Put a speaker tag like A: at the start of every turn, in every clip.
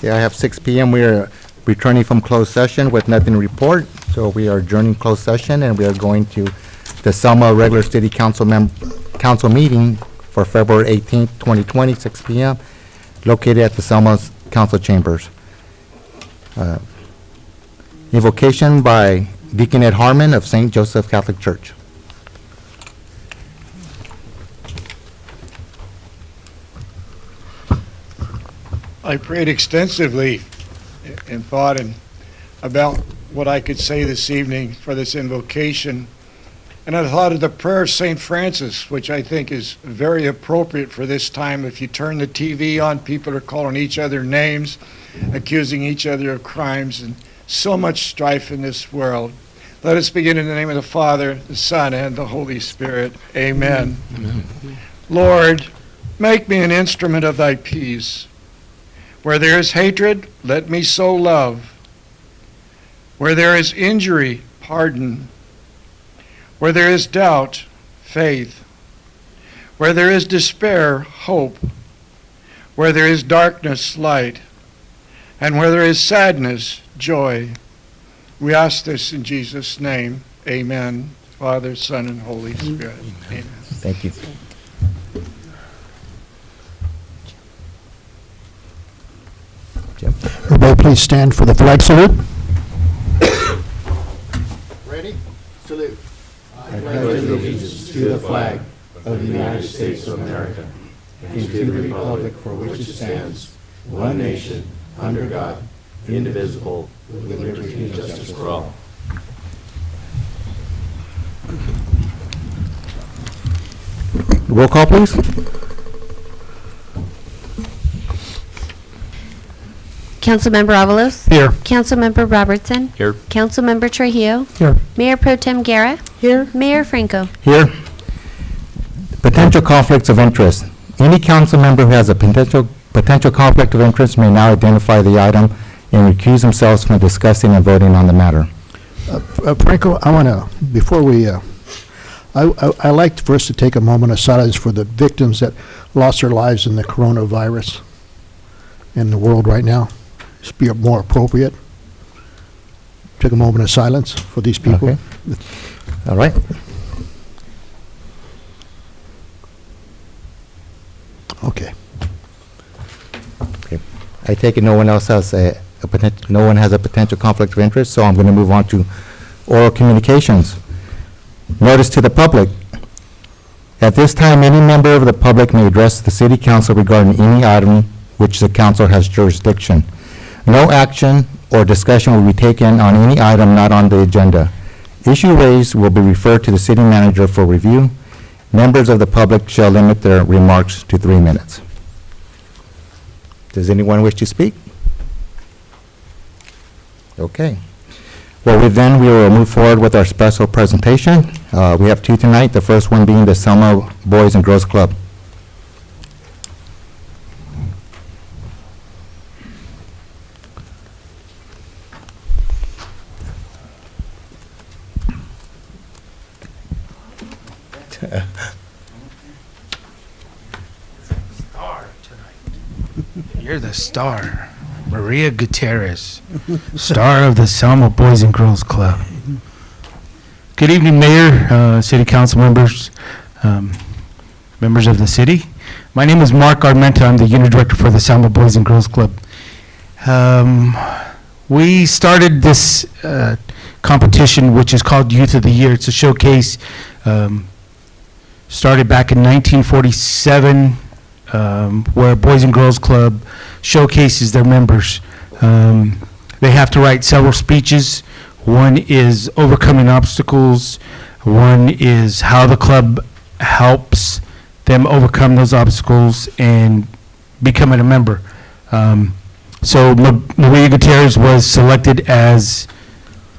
A: Okay, I have 6 p.m. We are returning from closed session with nothing to report. So we are adjourning closed session and we are going to the Selma regular city council meeting for February 18th, 2020, 6 p.m. located at the Selma Council Chambers. Invocation by Deacon Ed Harmon of St. Joseph Catholic Church.
B: I prayed extensively and thought about what I could say this evening for this invocation. And I thought of the prayer of St. Francis, which I think is very appropriate for this time. If you turn the TV on, people are calling each other names, accusing each other of crimes, and so much strife in this world. Let us begin in the name of the Father, the Son, and the Holy Spirit. Amen. Amen. Lord, make me an instrument of thy peace. Where there is hatred, let me sow love. Where there is injury, pardon. Where there is doubt, faith. Where there is despair, hope. Where there is darkness, light. And where there is sadness, joy. We ask this in Jesus' name. Amen. Father, Son, and Holy Spirit. Amen.
A: Thank you.
C: Everybody please stand for the flag salute.
A: Ready? Salute.
D: I pledge allegiance to the flag of the United States of America and to the republic for which it stands, one nation, under God, indivisible, with liberty and justice for all.
A: Roll call, please.
E: Councilmember Avalos?
C: Here.
E: Councilmember Robertson?
D: Here.
E: Councilmember Trujillo?
C: Here.
E: Mayor Pro Tem Guerra?
C: Here.
E: Mayor Franco?
A: Here. Potential conflicts of interest. Any council member who has a potential conflict of interest may now identify the item and recuse themselves from discussing and voting on the matter.
C: Franco, I want to, before we, I like for us to take a moment of silence for the victims that lost their lives in the coronavirus in the world right now. Just be more appropriate. Take a moment of silence for these people.
A: Okay. All right.
C: Okay.
A: Okay. I take it no one else has no one has a potential conflict of interest, so I'm going to move on to oral communications. Notice to the public. At this time, any member of the public may address the city council regarding any item which the council has jurisdiction. No action or discussion will be taken on any item not on the agenda. Issue raised will be referred to the city manager for review. Members of the public shall limit their remarks to 3 minutes. Does anyone wish to speak? Okay. Well, we will move forward with our special presentation. We have 2 tonight, the first one being the Selma Boys and Girls Club.
F: Star tonight. You're the star. Maria Gutierrez, star of the Selma Boys and Girls Club. Good evening, Mayor, City Council members, members of the city. My name is Mark Armenta. I'm the Unit Director for the Selma Boys and Girls Club. We started this competition, which is called Youth of the Year. It's a showcase started back in 1947, where Boys and Girls Club showcases their members. They have to write several speeches. One is overcoming obstacles. One is how the club helps them overcome those obstacles and becoming a member. So Maria Gutierrez was selected as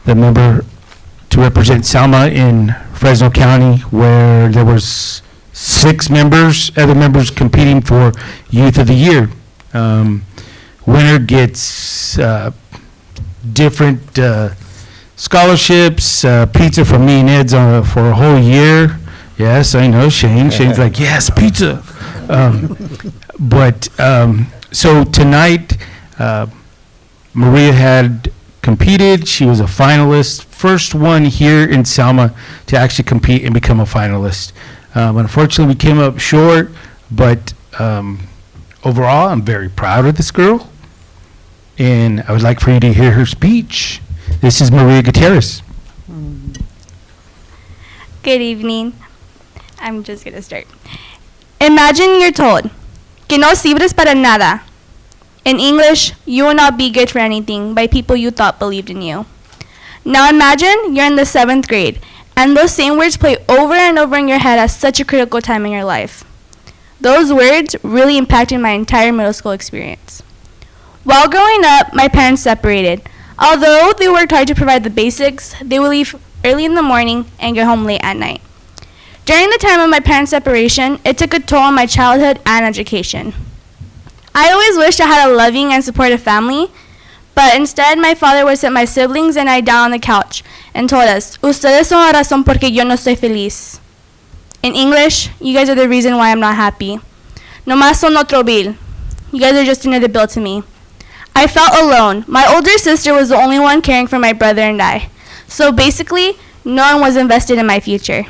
F: the member to represent Selma in Fresno County, where there was 6 other members competing for Youth of the Year. Winner gets different scholarships, pizza from me and Ed's for a whole year. Yes, I know, Shane. Shane's like, yes, pizza. So tonight, Maria had competed. She was a finalist, first one here in Selma to actually compete and become a finalist. Unfortunately, we came up short, but overall, I'm very proud of this girl, and I would like for you to hear her speech. This is Maria Gutierrez.
G: Good evening. I'm just going to start. Imagine you're told que no sirves para nada. In English, you will not be good for anything by people you thought believed in you. Now imagine you're in the 7th grade, and those same words play over and over in your head at such a critical time in your life. Those words really impacted my entire middle school experience. While growing up, my parents separated. Although they worked hard to provide the basics, they would leave early in the morning and get home late at night. During the time of my parents' separation, it took a toll on my childhood and education. I always wished I had a loving and supportive family, but instead my father would sit my siblings and I down on the couch and told us, "Ustedes son la razón porque yo no estoy feliz." In English, you guys are the reason why I'm not happy. No más son otro bill. You guys are just another bill to me. I felt alone. My older sister was the only one caring for my brother and I. So basically, no one was invested in my future.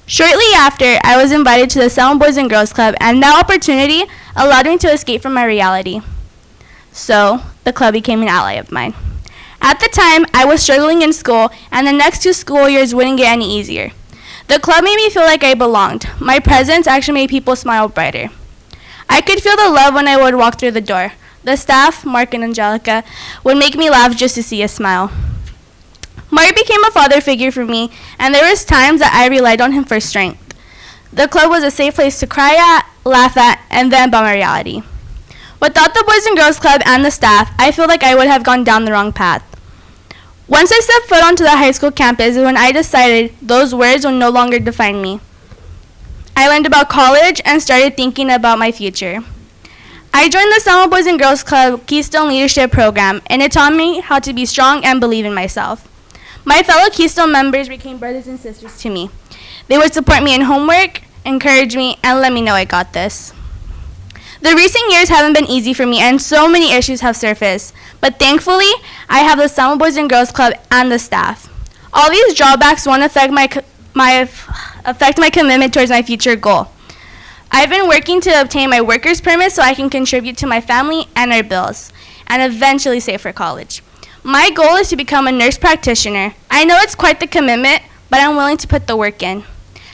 G: Shortly after, I was invited to the Selma Boys and Girls Club, and that opportunity allowed me to escape from my reality. So, the club became an ally of mine. At the time, I was struggling in school, and the next 2 school years wouldn't get any easier. The club made me feel like I belonged. My presence actually made people smile brighter. I could feel the love when I would walk through the door. The staff, Mark and Angelica, would make me laugh just to see a smile. Mark became a father figure for me, and there was times that I relied on him for strength. The club was a safe place to cry at, laugh at, and vent about my reality. Without the Boys and Girls Club and the staff, I feel like I would have gone down the wrong path. Once I stepped foot onto the high school campus is when I decided those words would no longer define me. I learned about college and started thinking about my future. I joined the Selma Boys and Girls Club Keystone Leadership Program, and it taught me how to be strong and believe in myself. My fellow Keystone members became brothers and sisters to me. They would support me in homework, encourage me, and let me know I got this. The recent years haven't been easy for me, and so many issues have surfaced. But thankfully, I have the Selma Boys and Girls Club and the staff. All these drawbacks won't affect my commitment towards my future goal. I've been working to obtain my worker's permit so I can contribute to my family and our bills, and eventually save for college. My goal is to become a nurse practitioner. I know it's quite the commitment, but I'm willing to put the work in.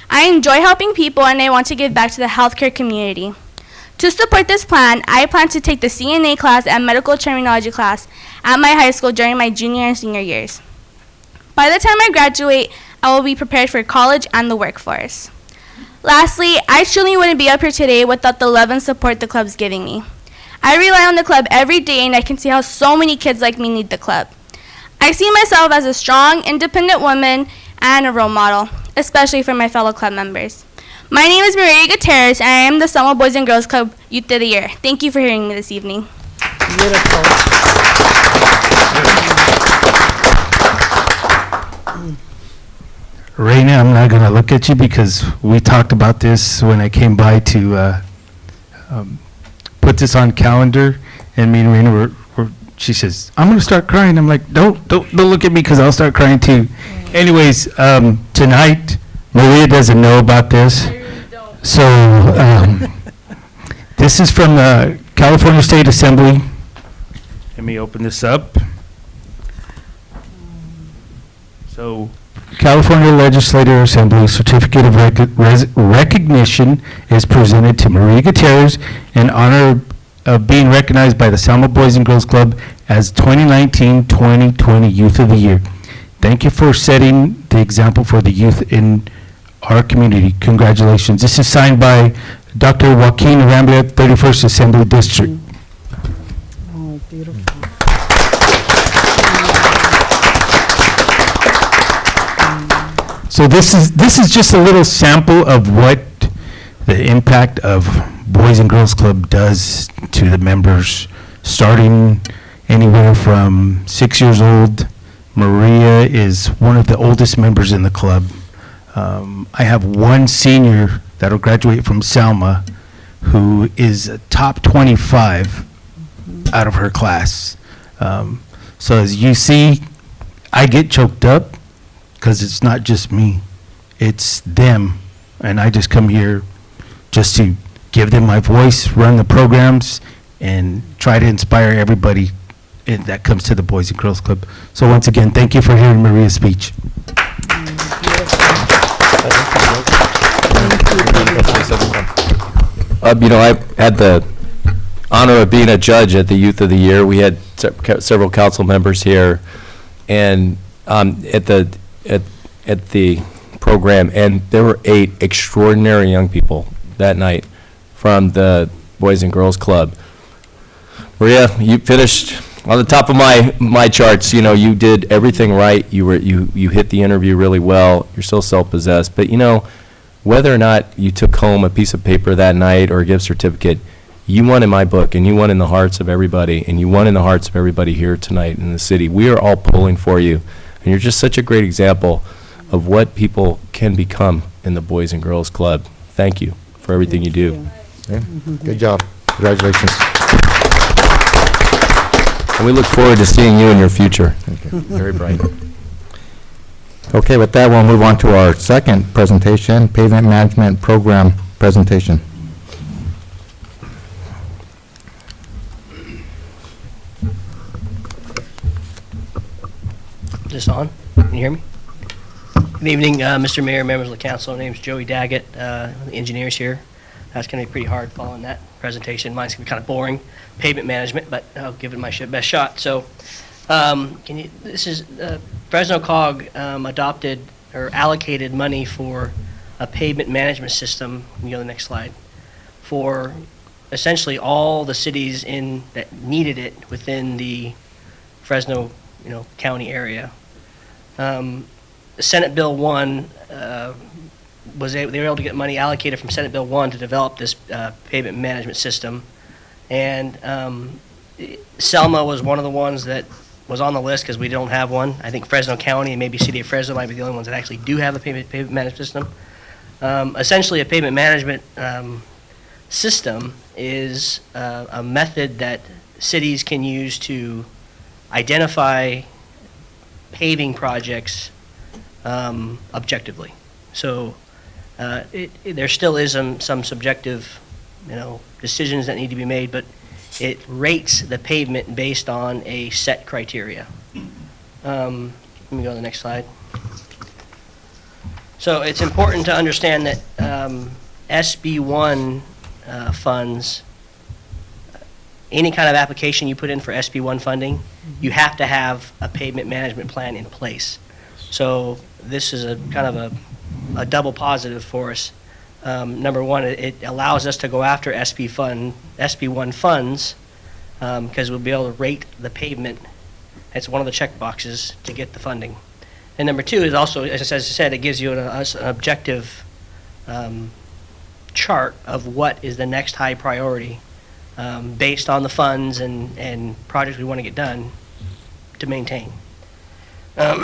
G: I enjoy helping people, and I want to give back to the healthcare community. To support this plan, I plan to take the CNA class and medical terminology class at my high school during my junior and senior years. By the time I graduate, I will be prepared for college and the workforce. Lastly, I truly wouldn't be up here today without the love and support the club's giving me. I rely on the club every day, and I can see how so many kids like me need the club. I see myself as a strong, independent woman and a role model, especially for my fellow club members. My name is Maria Gutierrez, and I am the Selma Boys and Girls Club Youth of the Year. Thank you for hearing me this evening.
F: Raina, I'm not going to look at you because we talked about this when I came by to put this on calendar, and me and Raina she says, "I'm going to start crying." I'm like, don't look at me because I'll start crying too. Anyways, tonight, Maria doesn't know about this. So this is from the California State Assembly. Let me open this up. So California Legislative Assembly Certificate of Recognition is presented to Maria Gutierrez in honor of being recognized by the Selma Boys and Girls Club as 2019-2020 Youth of the Year. Thank you for setting the example for the youth in our community. Congratulations. This is signed by Dr. Joaquin Rambler, 31st Assembly District.
H: Oh, beautiful.
F: So this is just a little sample of what the impact of Boys and Girls Club does to the members, starting anywhere from 6 years old. Maria is one of the oldest members in the club. I have one senior that'll graduate from Selma who is a top 25 out of her class. So as you see, I get choked up because it's not just me, it's them. And I just come here just to give them my voice, run the programs, and try to inspire everybody that comes to the Boys and Girls Club. So once again, thank you for hearing Maria's speech.
D: I had the honor of being a judge at the Youth of the Year. We had several council members here, and at the program, and there were 8 extraordinary young people that night from the Boys and Girls Club. Maria, you finished on the top of my charts. You did everything right. You hit the interview really well. You're so self-possessed, but whether or not you took home a piece of paper that night or a gift certificate, you won in my book, and you won in the hearts of everybody, and you won in the hearts of everybody here tonight in the city. We are all pulling for you, and you're just such a great example of what people can become in the Boys and Girls Club. Thank you for everything you do.
A: Yeah. Good job. Congratulations.
D: And we look forward to seeing you in your future. Very bright.
A: Okay, with that, we'll move on to our second presentation, Pavement Management Program presentation.
I: Is this on? Can you hear me? Good evening, Mr. Mayor, members of the council. My name is Joey Daggett, the engineers here. That's going to be pretty hard following that presentation. Mine's going to be kind of boring, pavement management, but I'll give it my best shot. So, this is Fresno COG adopted or allocated money for a pavement management system. You can go to the next slide. For essentially all the cities that needed it within the Fresno, county area. Senate Bill 1 they were able to get money allocated from Senate Bill 1 to develop this pavement management system, and Selma was one of the ones that was on the list because we don't have one. I think Fresno County and maybe City of Fresno might be the only ones that actually do have a pavement management system. Essentially, a pavement management system is a method that cities can use to identify paving projects objectively. So there still is some subjective, decisions that need to be made, but it rates the pavement based on a set criteria. Let me go to the next slide. So it's important to understand that SB1 funds, any kind of application you put in for SB1 funding, you have to have a pavement management plan in place. So this is a kind of a double positive for us. Number one, it allows us to go after SB1 funds because we'll be able to rate the pavement. It's one of the check boxes to get the funding. And number two is also, as I said, it gives you an objective chart of what is the next high priority based on the funds and projects we want to get done to maintain. What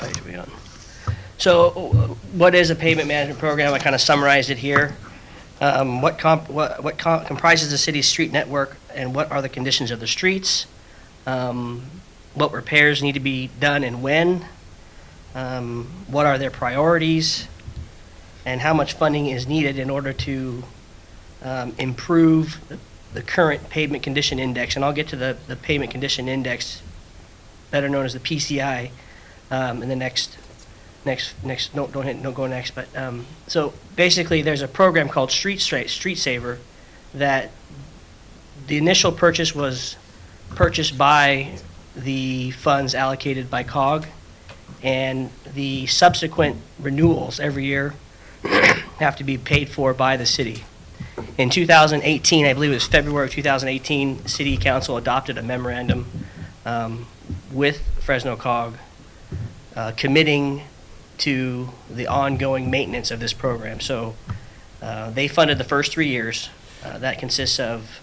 I: page are we on? So what is a pavement management program? I kind of summarized it here. What comprises the city's street network, and what are the conditions of the streets? What repairs need to be done and when? What are their priorities? And how much funding is needed in order to improve the current pavement condition index? And I'll get to the pavement condition index, better known as the PCI, in the next, don't go next, but, so basically there's a program called Street Saver that the initial purchase was purchased by the funds allocated by COG, and the subsequent renewals every year have to be paid for by the city. In 2018, I believe it was February of 2018, City Council adopted a memorandum with Fresno COG committing to the ongoing maintenance of this program. So they funded the first 3 years. That consists of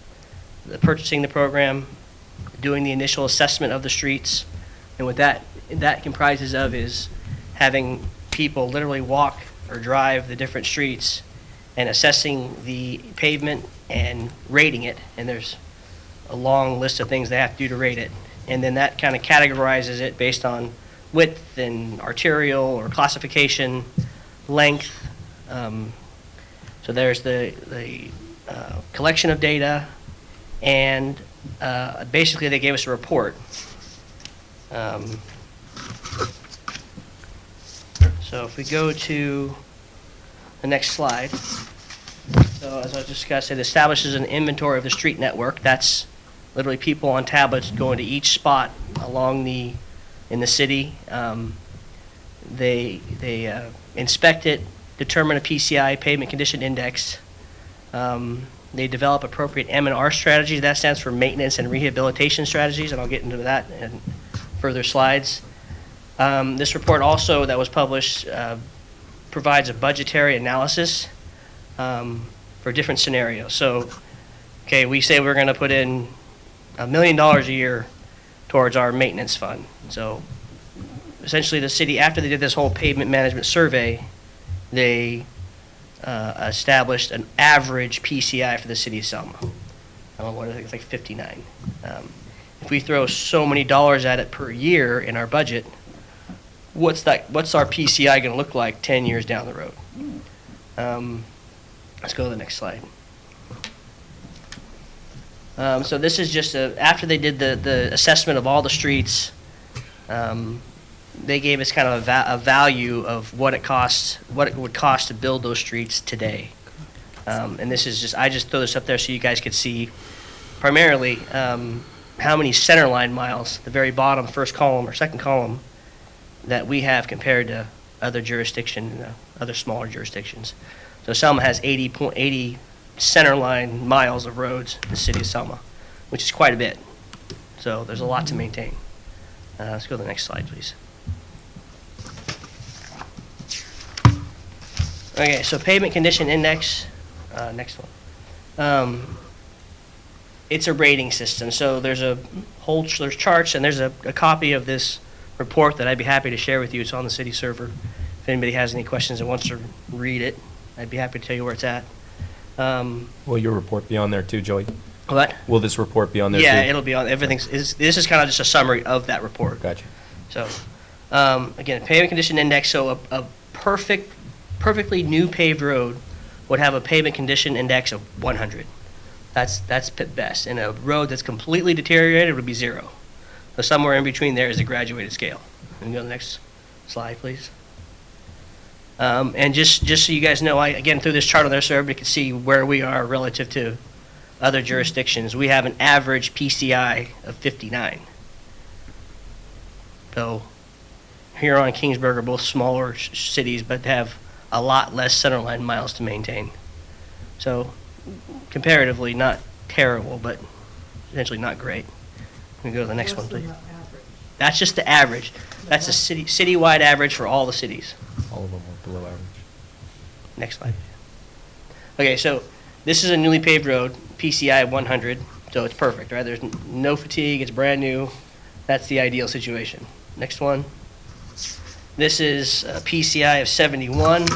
I: purchasing the program, doing the initial assessment of the streets, and what that comprises of is having people literally walk or drive the different streets and assessing the pavement and rating it. And there's a long list of things they have to do to rate it. And then that kind of categorizes it based on width and arterial or classification, length. So there's the collection of data, and basically they gave us a report. So if we go to the next slide. So as I discussed, it establishes an inventory of the street network. That's literally people on tablets going to each spot along in the city. They inspect it, determine a PCI, pavement condition index. They develop appropriate M&R strategies. That stands for maintenance and rehabilitation strategies, and I'll get into that in further slides. This report also that was published provides a budgetary analysis for different scenarios. So, okay, we say we're going to put in $1 million a year towards our maintenance fund. So essentially the city, after they did this whole pavement management survey, they established an average PCI for the city of Selma. I don't know what I think it's like 59. If we throw so many dollars at it per year in our budget, what's our PCI going to look like 10 years down the road? Let's go to the next slide. So this is just after they did the assessment of all the streets, they gave us kind of a value of what it would cost to build those streets today. And this is I just throw this up there so you guys could see primarily how many centerline miles, the very bottom first column or second column, that we have compared to other other smaller jurisdictions. So Selma has 80 centerline miles of roads in the city of Selma, which is quite a bit. So there's a lot to maintain. Let's go to the next slide, please. Okay, so pavement condition index, next one. It's a rating system. So there's there's charts, and there's a copy of this report that I'd be happy to share with you. It's on the city server. If anybody has any questions and wants to read it, I'd be happy to tell you where it's at.
J: Will your report be on there too, Joey?
I: What?
J: Will this report be on there
I: Yeah,
J: too?
I: it'll be on. This is kind of just a summary of that report.
J: Gotcha.
I: So, again, pavement condition index. So a perfectly new paved road would have a pavement condition index of 100. That's best. And a road that's completely deteriorated would be 0. So somewhere in between there is a graduated scale. And go to the next slide, please. And just so you guys know, again, through this chart on there so everybody can see where we are relative to other jurisdictions. We have an average PCI of 59. So Huron and Kingsburg are both smaller cities, but have a lot less centerline miles to maintain. So comparatively, not terrible, but essentially not great. We go to the next one, please. That's just the average. That's a citywide average for all the cities.
J: All of them are below average.
I: Next slide. Okay, so this is a newly paved road, PCI 100, so it's perfect, right? There's no fatigue, it's brand new. That's the ideal situation. Next one. This is a PCI of 71,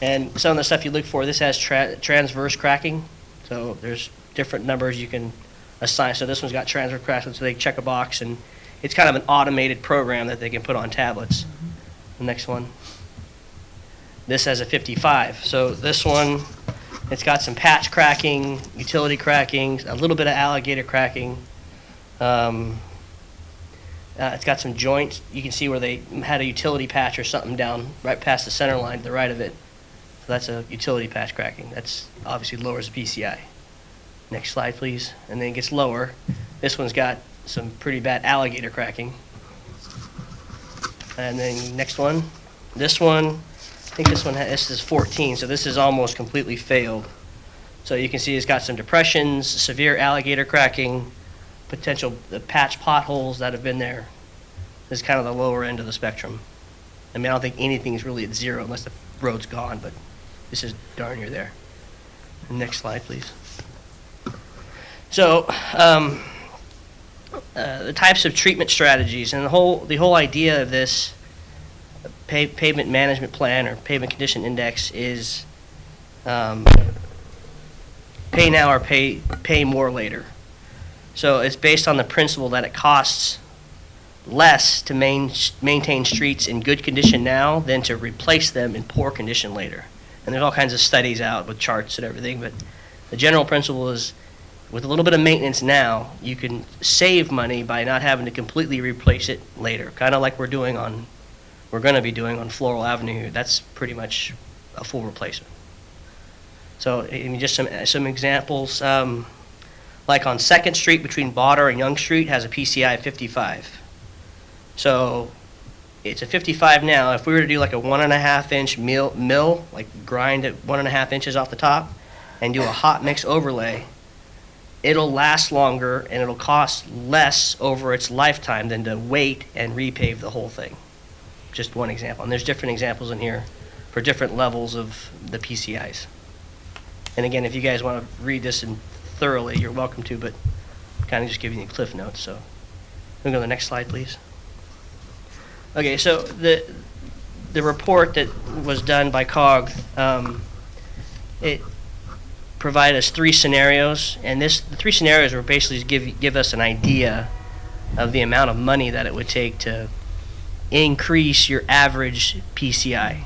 I: and some of the stuff you look for, this has transverse cracking, so there's different numbers you can assign. So this one's got transverse cracking, so they check a box, and it's kind of an automated program that they can put on tablets. The next one. This has a 55. So this one, it's got some patch cracking, utility cracking, a little bit of alligator cracking. It's got some joints. You can see where they had a utility patch or something down right past the center line to the right of it. So that's a utility patch cracking. That's obviously lowers the PCI. Next slide, please. And then it gets lower. This one's got some pretty bad alligator cracking. And then next one. This one, I think this is 14, so this is almost completely failed. So you can see it's got some depressions, severe alligator cracking, potential patch potholes that have been there. This is kind of the lower end of the spectrum. I mean, I don't think anything's really at 0 unless the road's gone, but this is darn near there. Next slide, please. So, the types of treatment strategies and the whole idea of this pavement management plan or pavement condition index is pay now or pay more later. So it's based on the principle that it costs less to maintain streets in good condition now than to replace them in poor condition later. And there's all kinds of studies out with charts and everything, but the general principle is with a little bit of maintenance now, you can save money by not having to completely replace it later, kind of like we're going to be doing on Floral Avenue. That's pretty much a full replacement. So I mean, just some examples, like on 2nd Street between Botter and Young Street has a PCI of 55. So it's a 55 now. If we were to do like a 1.5 inch mill, like grind it 1.5 inches off the top and do a hot mix overlay, it'll last longer and it'll cost less over its lifetime than to wait and repave the whole thing. Just one example. And there's different examples in here for different levels of the PCIs. And again, if you guys want to read this thoroughly, you're welcome to, but kind of just giving you cliff notes. So we go to the next slide, please. Okay, so the report that was done by COG, it provided us 3 scenarios, and the 3 scenarios were basically to give us an idea of the amount of money that it would take to increase your average PCI.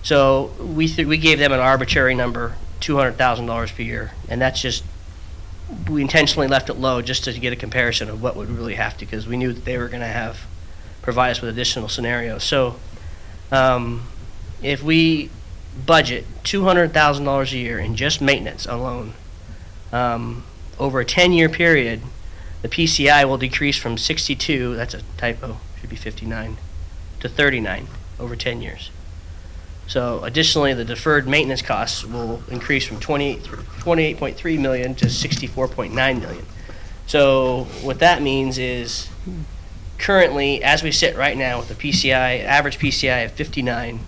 I: So we gave them an arbitrary number, $200,000 per year, and that's just, we intentionally left it low just to get a comparison of what would really have to, because we knew that they were going to provide us with additional scenarios. So if we budget $200,000 a year in just maintenance alone, over a 10-year period, the PCI will decrease from 62, that's a typo, should be 59, to 39 over 10 years. So additionally, the deferred maintenance costs will increase from 28.3 million to 64.9 million. So what that means is currently, as we sit right now with the PCI, average PCI of 59,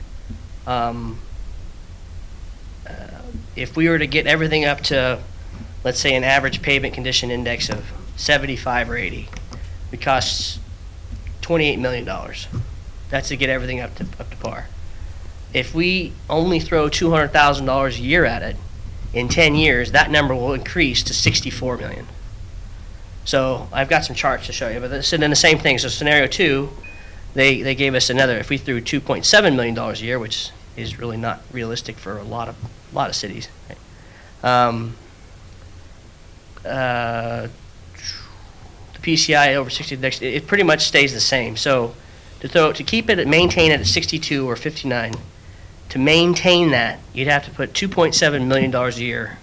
I: if we were to get everything up to, let's say, an average pavement condition index of 75 or 80, it costs $28 million. That's to get everything up to par. If we only throw $200,000 a year at it, in 10 years, that number will increase to $64 million. So I've got some charts to show you, but and then the same thing. So scenario 2, they gave us another. If we threw $2.7 million a year, which is really not realistic for a lot of cities, right? The PCI over 60 next, it pretty much stays the same. So to keep it, maintain it at 62 or 59, to maintain that, you'd have to put $2.7 million a year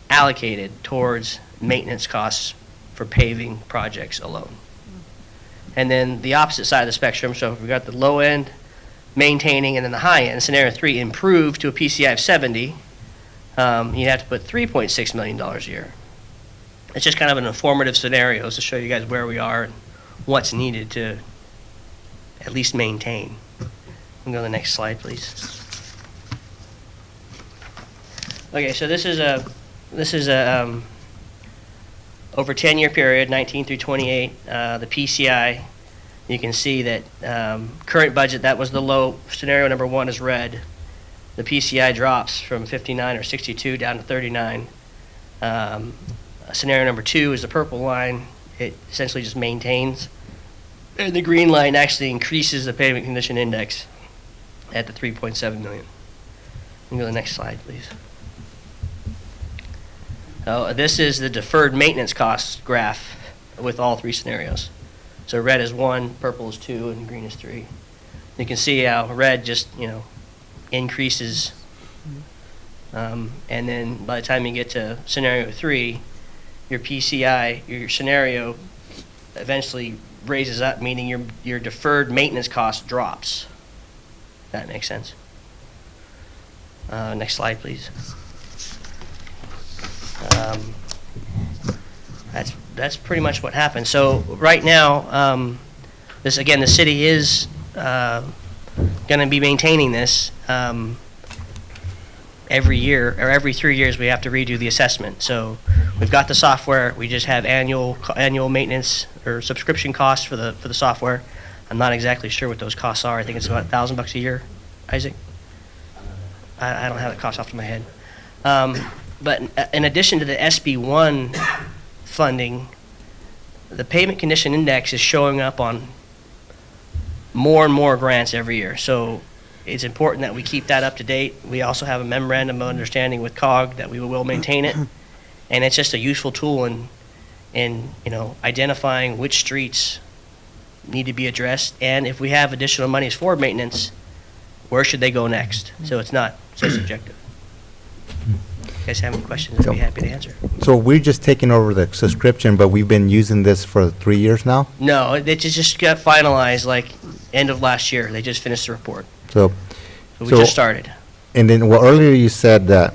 I: allocated towards maintenance costs for paving projects alone. And then the opposite side of the spectrum, so if we've got the low end, maintaining, and then the high end, scenario 3, improve to a PCI of 70, you'd have to put $3.6 million a year. It's just kind of an informative scenario to show you guys where we are and what's needed to at least maintain. We can go to the next slide, please. Okay, so this is a over 10-year period, 19 through 28, the PCI. You can see that current budget, that was the low. Scenario number 1 is red. The PCI drops from 59 or 62 down to 39. Scenario number 2 is the purple line. It essentially just maintains. And the green line actually increases the pavement condition index at the 3.7 million. We can go to the next slide, please. This is the deferred maintenance costs graph with all 3 scenarios. So red is 1, purple is 2, and green is 3. You can see how red just, increases. And then by the time you get to scenario 3, your PCI, your scenario eventually raises up, meaning your deferred maintenance cost drops. If that makes sense. Next slide, please. That's pretty much what happened. So right now, the city is going to be maintaining this. Every year, or every 3 years, we have to redo the assessment. So we've got the software. We just have annual maintenance or subscription costs for the software. I'm not exactly sure what those costs are. I think it's about $1,000 a year. Isaac? I don't have the cost off the top of my head. But in addition to the SB1 funding, the pavement condition index is showing up on more and more grants every year. So it's important that we keep that up to date. We also have a memorandum of understanding with COG that we will maintain it. And it's just a useful tool in identifying which streets need to be addressed. And if we have additional monies for maintenance, where should they go next? So it's not so subjective. You guys have any questions, I'd be happy to answer.
A: So we're just taking over the subscription, but we've been using this for 3 years now?
I: No, it just got finalized like end of last year. They just finished the report.
A: So,
I: So we
A: So-
I: just started.
A: and then, well, earlier you said that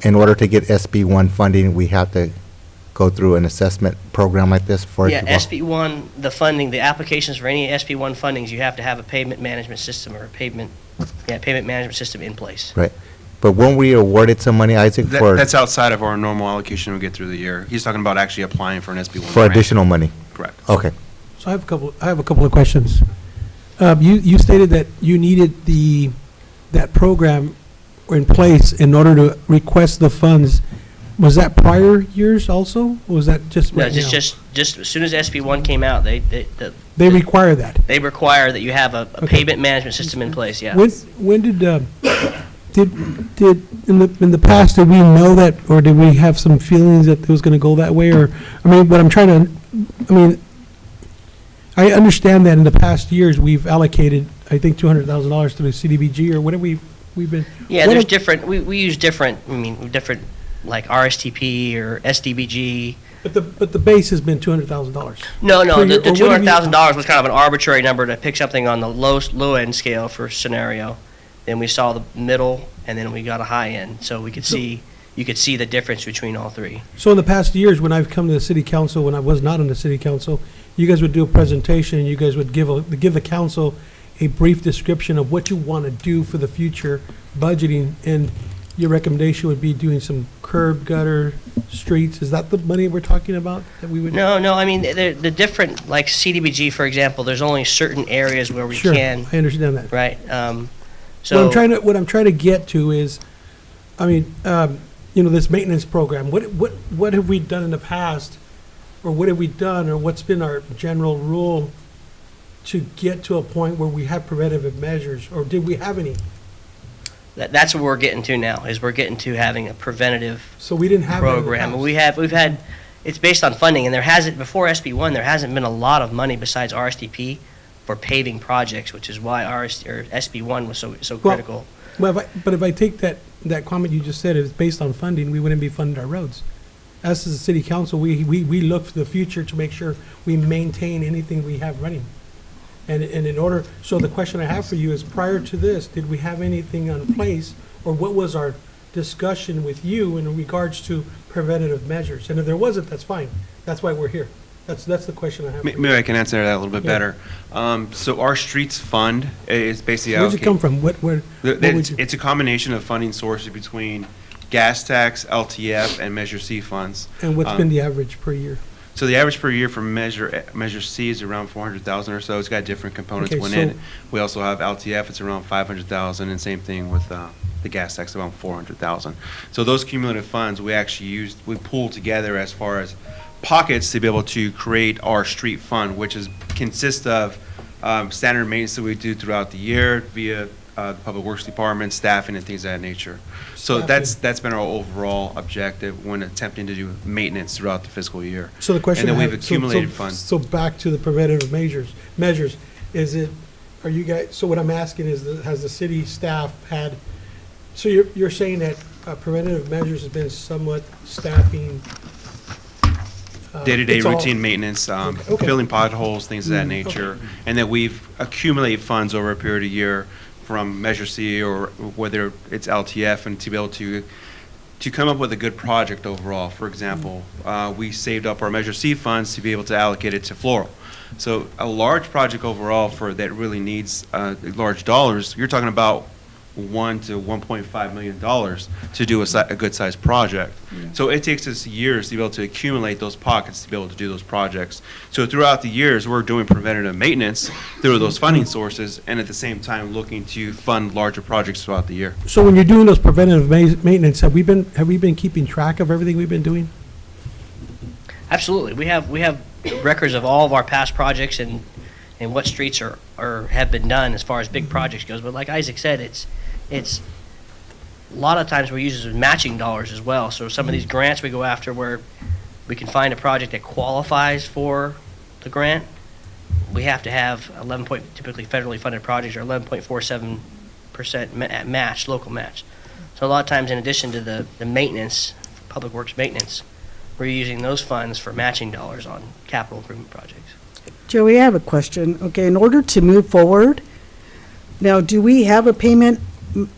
A: in order to get SB1 funding, we have to go through an assessment program like this for it
I: Yeah,
A: to go?
I: SB1, the funding, the applications for any SB1 fundings, you have to have a pavement management system or a payment management system in place.
A: Right. But weren't we awarded some money, Isaac,
K: That's outside of our normal allocation we get through the year. He's talking about actually applying for an SB1
A: for
K: grant.
A: additional money?
K: Correct.
A: Okay.
L: So I have a couple of questions. You stated that you needed that program in place in order to request the funds. Was that prior years also, or was that just
I: No,
L: right now?
I: just as soon as SB1 came out, they
L: require that.
I: they require that you have a
L: Okay.
I: pavement management system in place, yeah.
L: When did in the past, did we know that, or did we have some feelings that it was gonna go that way, or, I understand that in the past years, we've allocated, I think, $200,000 to the CDBG, or whatever we've been.
I: Yeah,
L: what
I: there's
L: if-
I: different, we use different, like RSTP or SDBG.
L: But the base has been $200,000.
I: No,
L: Per year,
I: the
L: or what have you-
I: $200,000 was kind of an arbitrary number to pick something on the low end scale for scenario. Then we saw the middle, and then we got a high end, so we could see, you could see the difference between all three.
L: So in the past years, when I've come to the city council, when I was not on the city council, you guys would do a presentation, and you guys would give the council a brief description of what you want to do for the future budgeting, and your recommendation would be doing some curb, gutter, streets. Is that the money we're talking about that we would?
I: No, I mean, the different, like CDBG, for example, there's only certain areas where we
L: Sure,
I: can,
L: I understand that.
I: right?
L: What I'm trying to get to is, this maintenance program, what have we done in the past? Or what have we done, or what's been our general rule to get to a point where we have preventative measures, or did we have any?
I: That's what we're getting to now, is we're getting to having a preventative
L: So we didn't have that in the
I: program.
L: past.
I: We've had, it's based on funding, and before SB1, there hasn't been a lot of money besides RSTP for paving projects, which is why SB1 was so
L: Well,
I: critical.
L: But if I take that comment you just said, it's based on funding, we wouldn't be funding our roads. As a city council, we look for the future to make sure we maintain anything we have running. And in order, so the question I have for you is, prior to this, did we have anything in place, or what was our discussion with you in regards to preventative measures? And if there wasn't, that's fine. That's why we're here. That's the question I have for you.
K: Maybe I can answer that a little bit
L: Yeah.
K: better. So our streets fund is basically
L: Where'd you come from? What would you?
K: It's a combination of funding sources between gas tax, LTF, and Measure C funds.
L: And what's been the average per year?
K: So the average per year for Measure C is around 400,000 or so. It's got different components
L: Okay,
K: within
L: so-
K: it. We also have LTF, it's around 500,000, and same thing with the gas tax, around 400,000. So those cumulative funds, we pool together as far as pockets to be able to create our street fund, which consists of standard maintenance that we do throughout the year via the Public Works Department, staffing, and things of that nature. So that's been our overall objective when attempting to do maintenance throughout the fiscal year.
L: So the question I
K: And then
L: have.
K: we've accumulated
L: so
K: funds.
L: So back to the preventative measures, are you guys, so what I'm asking is, has the city staff had, so you're saying that preventative measures has been somewhat staffing?
K: Day-to-day
L: it's all-
K: routine maintenance,
L: Okay.
K: filling potholes, things of that
L: Mm, okay.
K: nature. And then we've accumulated funds over a period of year from Measure C or whether it's LTF, and to be able to come up with a good project overall. For example, we saved up our Measure C funds to be able to allocate it to floral. So a large project overall that really needs large dollars, you're talking about $1 to $1.5 million to do a good-sized project. So it takes us years to be able to accumulate those pockets to be able to do those projects. So throughout the years, we're doing preventative maintenance through those funding sources, and at the same time looking to fund larger projects throughout the year.
L: So when you're doing those preventative maintenance, have we been keeping track of everything we've been doing?
I: Absolutely. We have records of all of our past projects and what streets are have been done as far as big projects goes. But like Isaac said, it's a lot of times we use it as matching dollars as well. So some of these grants we go after where we can find a project that qualifies for the grant, we have to have typically federally funded projects are 11.47% match, local match. So a lot of times, in addition to the maintenance, public works maintenance, we're using those funds for matching dollars on capital improvement projects.
H: Joey, I have a question. Okay, in order to move forward, now, do we have a payment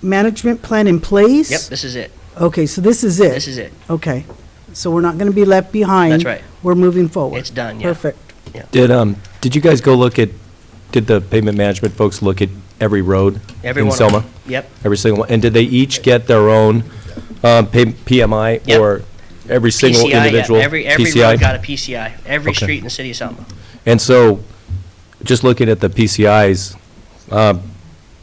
H: management plan in place?
I: Yep, this is it.
H: Okay, so this is it?
I: This is it.
H: Okay, so we're not going to be left behind?
I: That's right.
H: We're moving forward?
I: It's done, yeah.
H: Perfect.
J: Did you guys go did the pavement management folks look at every road
I: Every
J: in
I: one of
J: Selma?
I: them. Yep.
J: Every single one? And did they each get their own PMI?
I: Yep.
J: Or every single
I: PCI,
J: individual?
I: yeah. Every
J: PCI?
I: road got a PCI. Every
J: Okay.
I: street in the city of Selma.
J: And so, just looking at the PCIs,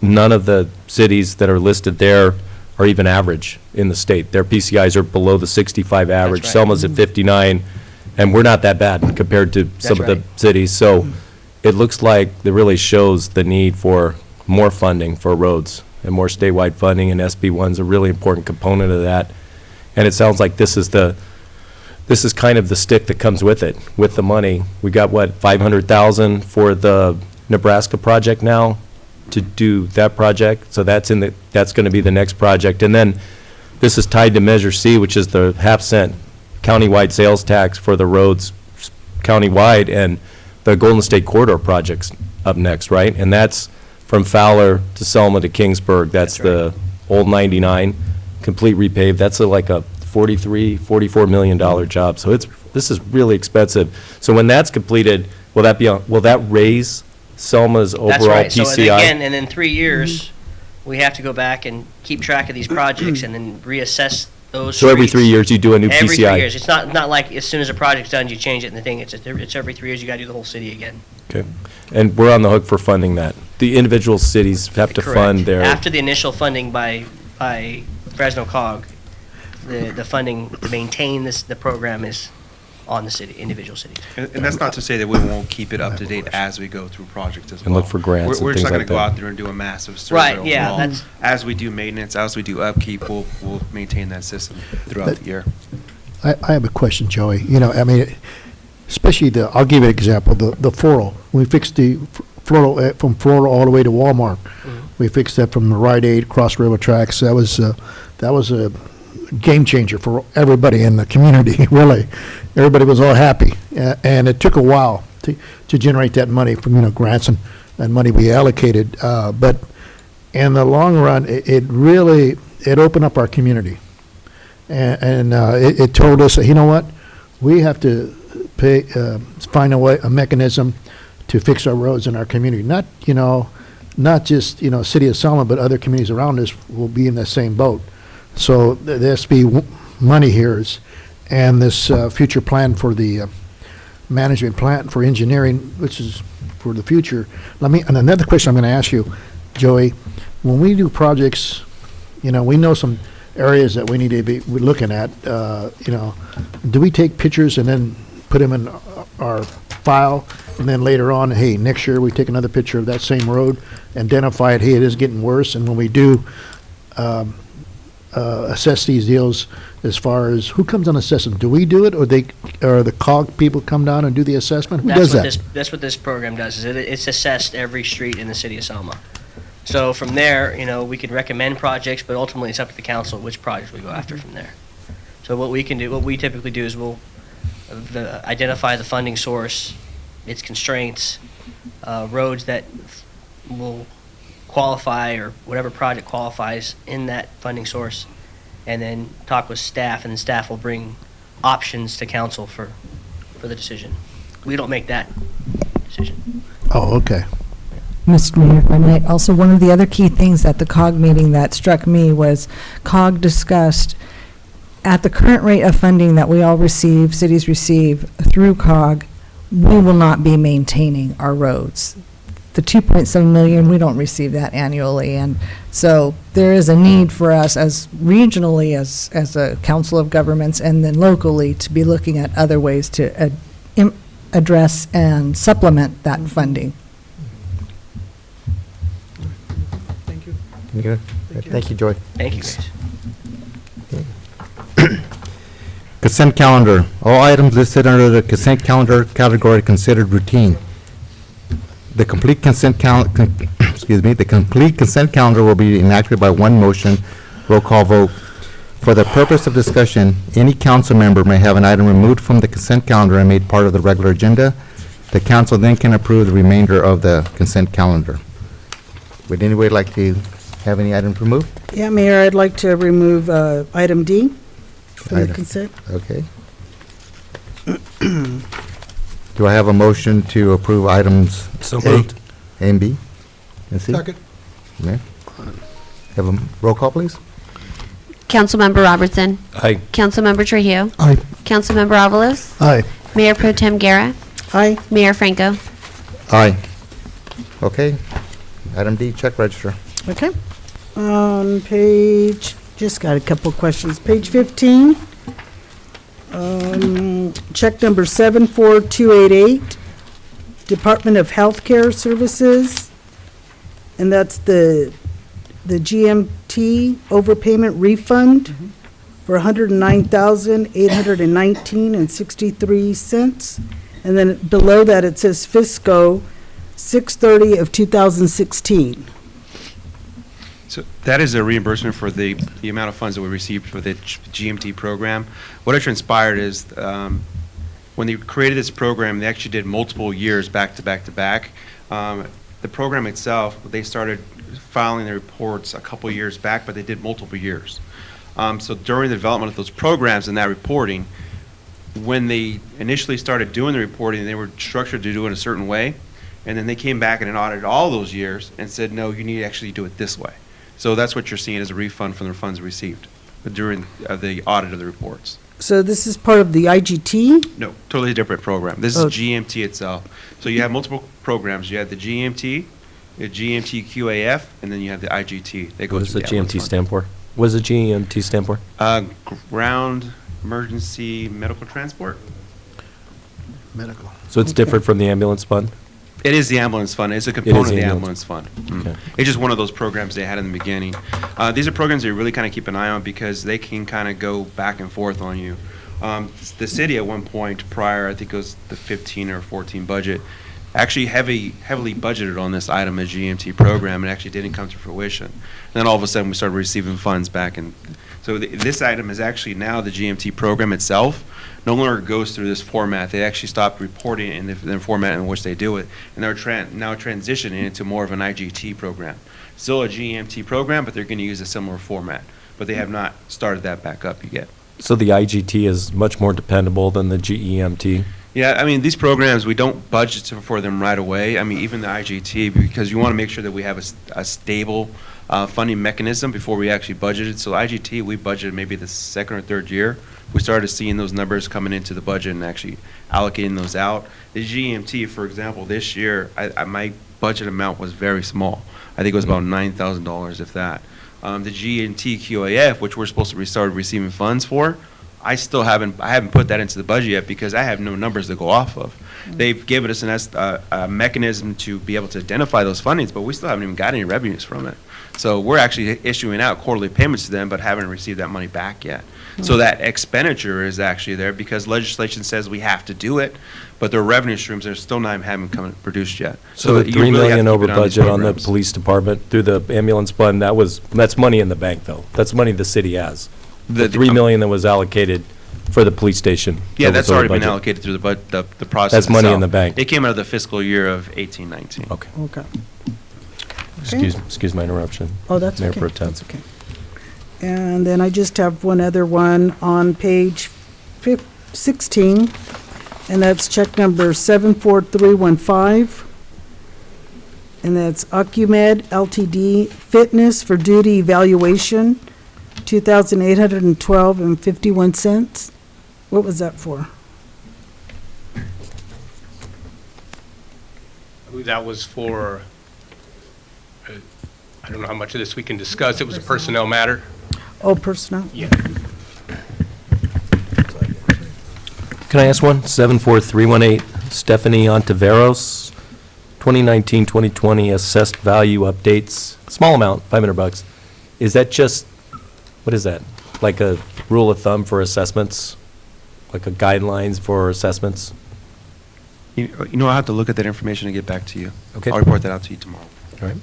J: none of the cities that are listed there are even average in the state. Their PCIs are below the 65 average.
I: right.
J: Selma's at 59, and we're not that bad compared to some of the
I: right.
J: cities. So it looks like it really shows the need for more funding for roads and more statewide funding, and SB 1's a really important component of that. And it sounds like this is kind of the stick that comes with it, with the money. We got, what, 500,000 for the Nebraska project now to do that project? So that's going to be the next project. And then this is tied to Measure C, which is the half-cent countywide sales tax for the roads countywide, and the Golden State Corridor project's up next, right? And that's from Fowler to Selma to Kingsburg. That's the old 99, complete repave. That's like a $44 million job. So this is really expensive. So when that's completed, will that raise Selma's overall
I: That's right.
J: PCI?
I: So again, and in 3 years, we have to go back and keep track of these projects and then reassess those
J: So every
I: streets.
J: 3 years, you do a new PCI?
I: Every 3 years. It's not like as soon as a project's done, you change it and the thing. It's every 3 years, you gotta do the whole city again.
J: Okay. And we're on the hook for funding that. The individual cities have to
I: Correct.
J: fund their...
I: After the initial funding by Fresno COG, the funding to maintain the program is on the city, individual cities.
K: And that's not to say that we won't keep it up to date as we go through projects as well.
J: And look for grants and
K: We're just
J: things
K: not
J: like
K: going to go
J: that.
K: out there and do a massive survey
I: Right, yeah,
K: overall.
I: that's-
K: As we do maintenance, as we do upkeep, we'll maintain that system throughout the year.
C: I have a question, Joey. You know, I mean, especially I'll give you an example, the Floral. We fixed the Floral, from Floral all the way to Walmart. We fixed that from the Rite Aid, across railroad tracks. That was a game changer for everybody in the community, really. Everybody was all happy. And it took a while to generate that money from, grants and money we allocated. But in the long run, it really opened up our community. And it told us, you know what, we have to find a mechanism to fix our roads in our community. Not just, City of Selma, but other communities around us will be in the same boat. So there has to be money here, and this future plan for the management plan for engineering, which is for the future. And another question I'm going to ask you, Joey, when we do projects, we know some areas that we need to be looking at, do we take pictures and then put them in our file, and then later on, hey, next year we take another picture of that same road, identify it, hey, it is getting worse, and when we do assess these deals, as far as who comes on assessment, do we do it, or the COG people come down and do the assessment? Who does that?
I: That's what this program does, is it's assessed every street in the city of Selma. So from there, we can recommend projects, but ultimately it's up to the council which projects we go after from there. So what we typically do is we'll identify the funding source, its constraints, roads that will qualify, or whatever project qualifies in that funding source, and then talk with staff, and then staff will bring options to council for the decision. We don't make that decision.
C: Oh, okay.
H: Mr. Mayor, if I might, also, one of the other key things at the COG meeting that struck me was COG discussed, at the current rate of funding that we all receive, cities receive through COG, we will not be maintaining our roads. The 2.7 million, we don't receive that annually, and so there is a need for us as regionally, as a council of governments, and then locally, to be looking at other ways to address and supplement that funding.
L: Thank you.
A: Good. Thank you, Joy.
I: Thank you, guys.
A: Consent calendar. All items listed under the consent calendar category considered routine. The complete consent the complete consent calendar will be enacted by one motion, roll call vote. For the purpose of discussion, any council member may have an item removed from the consent calendar and made part of the regular agenda. The council then can approve the remainder of the consent calendar. Would anybody like to have any items removed?
M: Yeah, Mayor, I'd like to remove item D from the
A: Item-
M: consent.
A: Okay. Do I have a motion to approve items
J: So
A: A,
J: moved.
A: A and B? And C?
L: Second.
A: Mayor? Have a roll call, please?
E: Councilmember Robertson.
J: Aye.
E: Councilmember Trujillo.
C: Aye.
E: Councilmember Avalos.
C: Aye.
E: Mayor Pro Tem Guerra.
M: Aye.
E: Mayor Franco.
A: Aye. Okay. Item D, check register.
M: Okay. On page, just got a couple of questions. Page 15, check number 74288, Department of Healthcare Services, and that's the GMT overpayment refund for $109,819.63. And then below that, it says Fisco 6/30 of 2016.
K: So that is a reimbursement for the amount of funds that we received for the GMT program. What had transpired is, when they created this program, they actually did multiple years back to back to back. The program itself, they started filing their reports a couple years back, but they did multiple years. So during the development of those programs and that reporting, when they initially started doing the reporting, they were structured to do it a certain way. And then they came back and audited all those years and said, no, you need to actually do it this way. So that's what you're seeing as a refund from the funds received during the audit of the reports.
M: So this is part of the IGT?
K: No, totally different program. This is
M: Oh.
K: GMT itself. So you have multiple programs. You have the GMT, the GMT QAF, and then you have the IGT. They go
J: What does the
K: through
J: GMT
K: Ambulance
J: stand for? What does the GMT stand for?
K: Fund. Ground Emergency Medical Transport.
C: Medical.
J: So it's different from the ambulance fund?
K: It is the ambulance fund. It's a component of the
J: ambulance.
K: ambulance fund.
J: Okay.
K: It's just one of those programs they had in the beginning. These are programs that you really kind of keep an eye on because they can kind of go back and forth on you. The city at one point prior, I think it was the 15 or 14 budget, actually heavily budgeted on this item as GMT program. It actually didn't come to fruition. And then all of a sudden we started receiving funds back. And so this item is actually now the GMT program itself no longer goes through this format. They actually stopped reporting in the format in which they do it, and they're now transitioning into more of an IGT program. Still a GMT program, but they're going to use a similar format. But they have not started that back up yet.
J: So the IGT is much more dependable than the GEMT?
K: Yeah, I mean, these programs, we don't budget for them right away. I mean, even the IGT, because you want to make sure that we have a stable funding mechanism before we actually budget it. So IGT, we budgeted maybe the second or third year. We started seeing those numbers coming into the budget and actually allocating those out. The GMT, for example, this year, my budget amount was very small. I think it was about $9,000, if that. The GMT QAF, which we're supposed to start receiving funds for, I haven't put that into the budget yet because I have no numbers to go off of. They've given us a mechanism to be able to identify those fundings, but we still haven't even got any revenues from it. So we're actually issuing out quarterly payments to them, but haven't received that money back yet. So that expenditure is actually there because legislation says we have to do it, but their revenue streams are still haven't come produced yet.
J: So the
K: you
J: 3
K: really have
J: million
K: to keep
J: over
K: it on these
J: budget on the
K: programs.
J: police department through the ambulance fund, that's money in the bank, though. That's money the city has. The 3 million that was allocated for the police station.
K: Yeah,
J: that
K: that's
J: was over
K: already been
J: budget.
K: allocated through the process.
J: That's money in
K: itself.
J: the bank.
K: It came out of the fiscal year of 18-19.
J: Okay.
M: Okay.
J: Excuse my interruption.
M: Oh, that's
J: Mayor
M: okay.
J: Pro Tem.
M: That's okay. And then I just have one other one on page 16, and that's check number 74315. And that's Ocumed Ltd. Fitness for Duty Evaluation, $2,812.51. What was that for?
N: I believe that was for, I don't know how much of this we can discuss. It was a personnel matter.
M: Oh, personnel?
N: Yeah.
J: Can I ask one? 74318, Stephanie Ontiveros, 2019-2020 assessed value updates, small amount, $500. Is that just, what is that? Like a rule of thumb for assessments? Like a guidelines for assessments?
K: You know, I'll have to look at that information and get back to you.
J: Okay.
K: I'll report that out to you tomorrow.
J: All right.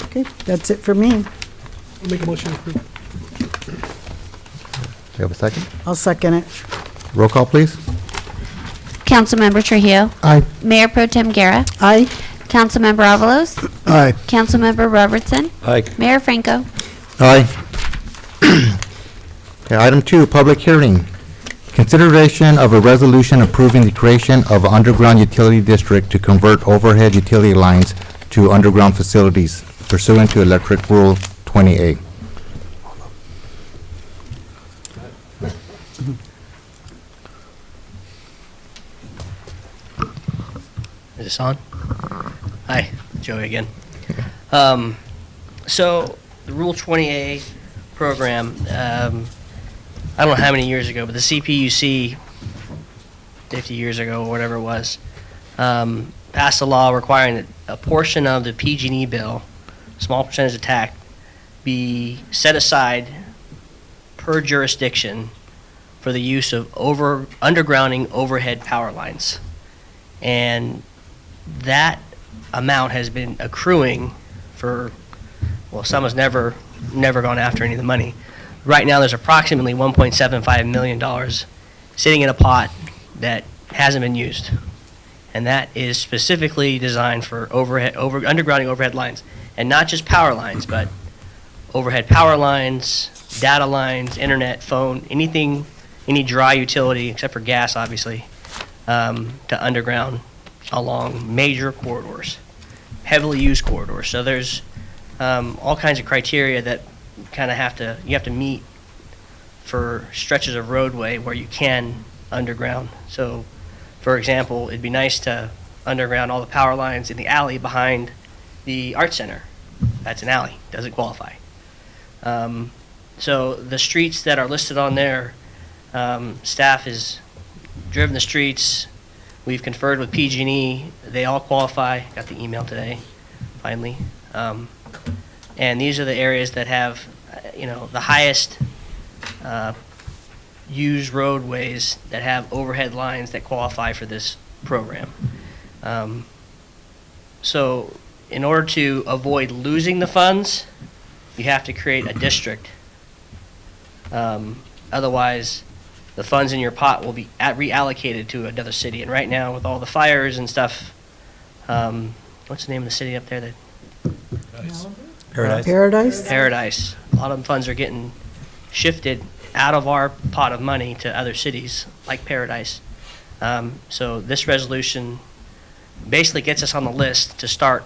M: Okay, that's it for me.
L: I'll make a motion to approve.
A: You have a second?
M: I'll second it.
A: Roll call, please.
E: Councilmember Trujillo.
C: Aye.
E: Mayor Pro Tem Guerra.
M: Aye.
E: Councilmember Avalos.
C: Aye.
E: Councilmember Robertson.
J: Aye.
E: Mayor Franco.
A: Aye. Okay, item 2, public hearing. Consideration of a resolution approving the creation of an underground utility district to convert overhead utility lines to underground facilities pursuant to Electric Rule 20A.
I: Is this on? Hi, Joey again. So the Rule 20A program, I don't know how many years ago, but the CPUC, 50 years ago, or whatever it was, passed a law requiring that a portion of the PG&E bill, small percentage of tax, be set aside per jurisdiction for the use of undergrounding overhead power lines. And that amount has been accruing for, well, someone's never gone after any of the money. Right now, there's approximately $1.75 million sitting in a pot that hasn't been used. And that is specifically designed for undergrounding overhead lines. And not just power lines, but overhead power lines, data lines, internet, phone, anything, any dry utility, except for gas, obviously, to underground along major corridors, heavily used corridors. So there's all kinds of criteria that kind of you have to meet for stretches of roadway where you can underground. So, for example, it'd be nice to underground all the power lines in the alley behind the art center. That's an alley, doesn't qualify. So the streets that are listed on there, staff has driven the streets. We've conferred with PG&E. They all qualify. Got the email today, finally. And these are the areas that have, the highest used roadways that have overhead lines that qualify for this program. So in order to avoid losing the funds, you have to create a district. Otherwise, the funds in your pot will be reallocated to another city. And right now, with all the fires and stuff, what's the name of the city up there?
J: Paradise.
M: Paradise?
I: Paradise. A lot of funds are getting shifted out of our pot of money to other cities like Paradise. So this resolution basically gets us on the list to start